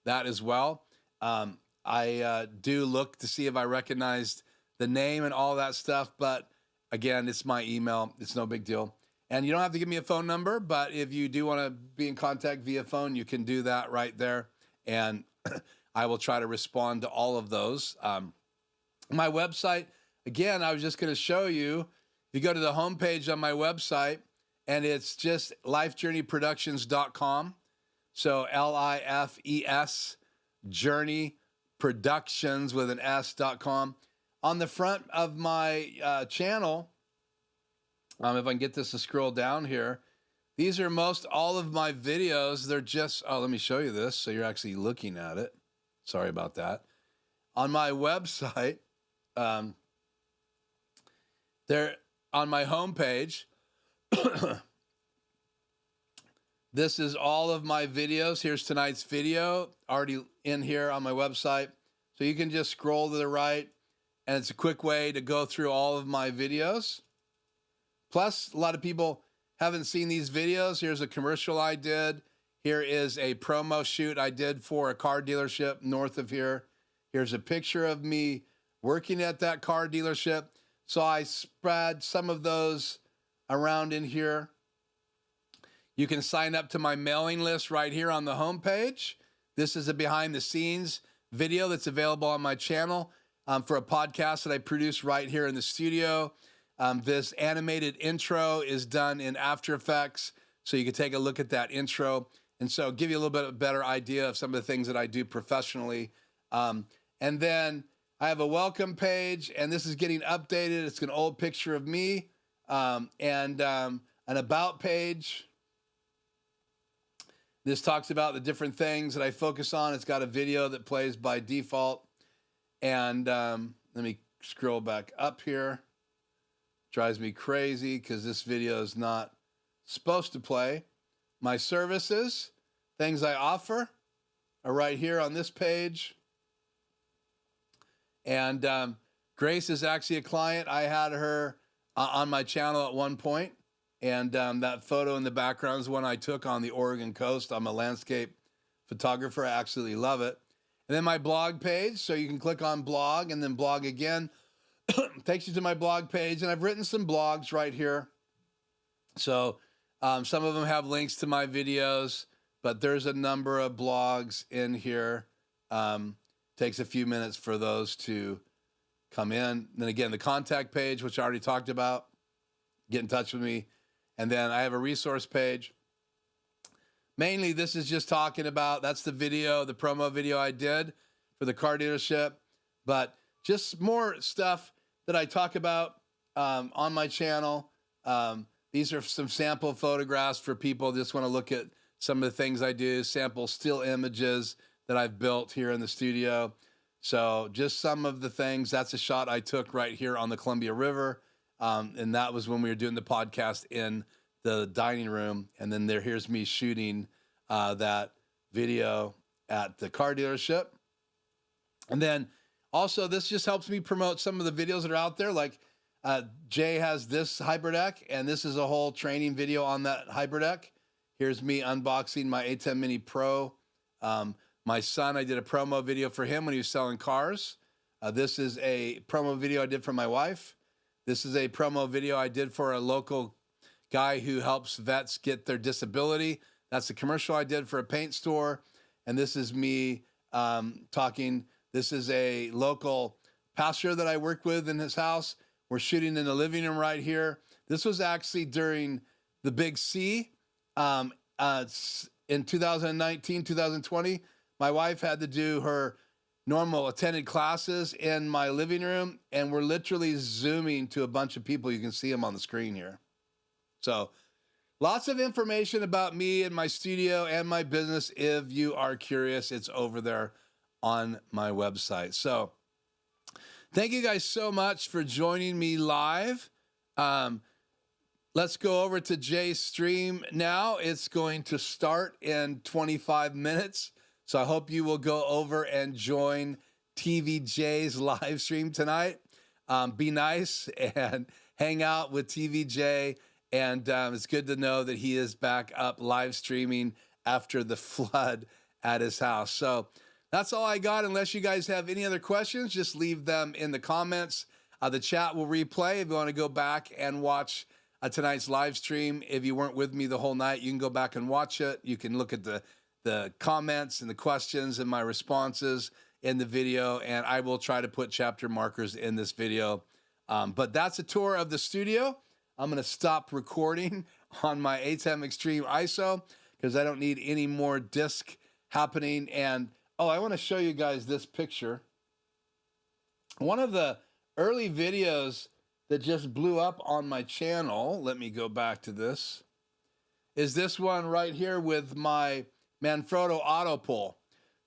That as well. I do look to see if I recognized the name and all that stuff, but again, it's my email. It's no big deal. And you don't have to give me a phone number, but if you do want to be in contact via phone, you can do that right there. And I will try to respond to all of those. My website, again, I was just going to show you. If you go to the homepage on my website, and it's just lifejourneyproductions.com. So LIFES, Journey Productions with an S.com. On the front of my channel, if I can get this to scroll down here, these are all of my videos. They're just, let me show you this so you're actually looking at it. Sorry about that. On my website, there on my homepage, this is all of my videos. Here's tonight's video already in here on my website. So you can just scroll to the right, and it's a quick way to go through all of my videos. Plus, a lot of people haven't seen these videos. Here's a commercial I did. Here is a promo shoot I did for a car dealership north of here. Here's a picture of me working at that car dealership. So I spread some of those around in here. You can sign up to my mailing list right here on the homepage. This is a behind the scenes video that's available on my channel for a podcast that I produce right here in the studio. This animated intro is done in After Effects, so you can take a look at that intro. And so give you a little bit of a better idea of some of the things that I do professionally. And then I have a welcome page, and this is getting updated. It's an old picture of me, and an about page. This talks about the different things that I focus on. It's got a video that plays by default. And let me scroll back up here. Drives me crazy because this video is not supposed to play. My services, things I offer, are right here on this page. And Grace is actually a client. I had her on my channel at one point. And that photo in the background is one I took on the Oregon coast. I'm a landscape photographer. I absolutely love it. And then my blog page. So you can click on blog and then blog again. Takes you to my blog page. And I've written some blogs right here. So some of them have links to my videos, but there's a number of blogs in here. Takes a few minutes for those to come in. And then again, the contact page, which I already talked about. Get in touch with me. And then I have a resource page. Mainly, this is just talking about, that's the video, the promo video I did for the car dealership. But just more stuff that I talk about on my channel. These are some sample photographs for people who just want to look at some of the things I do, sample still images that I've built here in the studio. So just some of the things. That's a shot I took right here on the Columbia River. And that was when we were doing the podcast in the dining room. And then here's me shooting that video at the car dealership. And then also this just helps me promote some of the videos that are out there. Like Jay has this HyperDeck, and this is a whole training video on that HyperDeck. Here's me unboxing my ATEM Mini Pro. My son, I did a promo video for him when he was selling cars. This is a promo video I did for my wife. This is a promo video I did for a local guy who helps vets get their disability. That's a commercial I did for a paint store. And this is me talking. This is a local pastor that I work with in his house. We're shooting in the living room right here. This was actually during the Big C in 2019, 2020. My wife had to do her normal attended classes in my living room, and we're literally zooming to a bunch of people. You can see them on the screen here. So lots of information about me and my studio and my business. If you are curious, it's over there on my website. So thank you guys so much for joining me live. Let's go over to Jay's stream now. It's going to start in 25 minutes. So I hope you will go over and join TVJ's live stream tonight. Be nice and hang out with TVJ. And it's good to know that he is back up live streaming after the flood at his house. So that's all I got. Unless you guys have any other questions, just leave them in the comments. The chat will replay. If you want to go back and watch tonight's live stream, if you weren't with me the whole night, you can go back and watch it. You can look at the comments and the questions and my responses in the video, and I will try to put chapter markers in this video. But that's a tour of the studio. I'm going to stop recording on my ATEM Extreme ISO because I don't need any more disc happening. And, oh, I want to show you guys this picture. One of the early videos that just blew up on my channel, let me go back to this, is this one right here with my Manfrotto auto pull.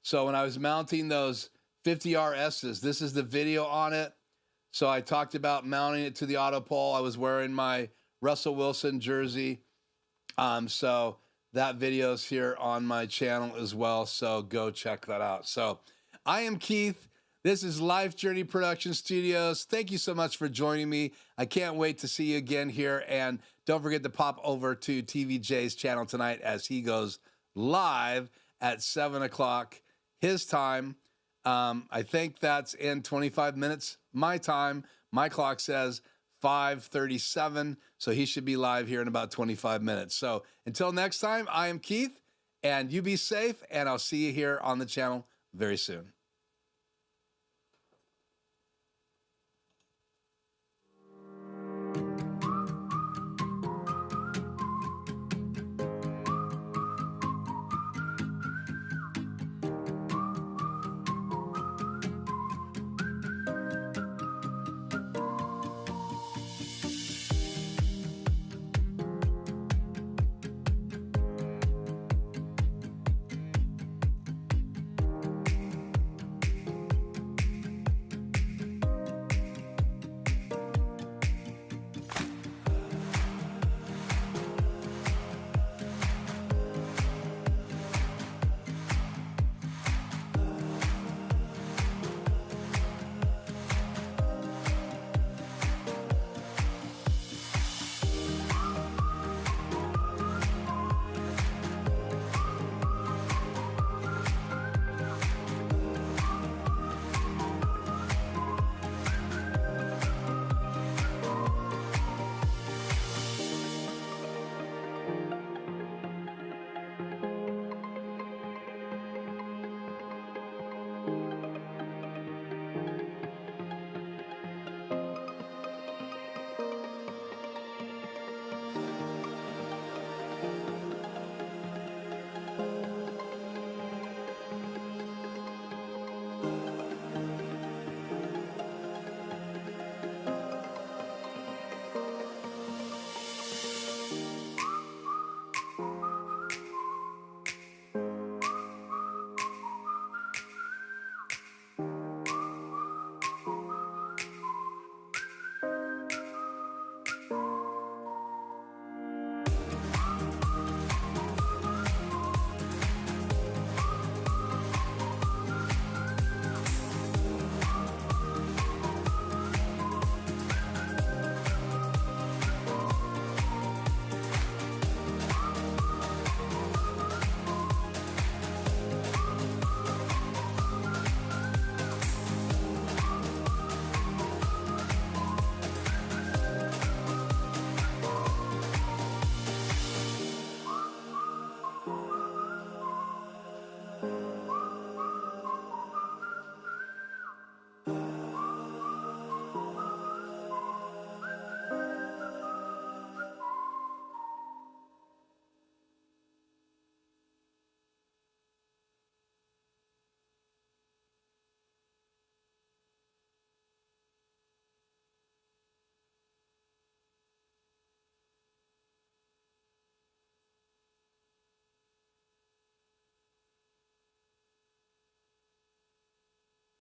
So when I was mounting those 50RSs, this is the video on it. So I talked about mounting it to the auto pull. I was wearing my Russell Wilson jersey. So that video's here on my channel as well. So go check that out. So I am Keith. This is Life Journey Production Studios. Thank you so much for joining me. I can't wait to see you again here. And don't forget to pop over to TVJ's channel tonight as he goes live at 7 o'clock his time. I think that's in 25 minutes my time. My clock says 5:37, so he should be live here in about 25 minutes. So until next time, I am Keith, and you be safe, and I'll see you here on the channel very soon.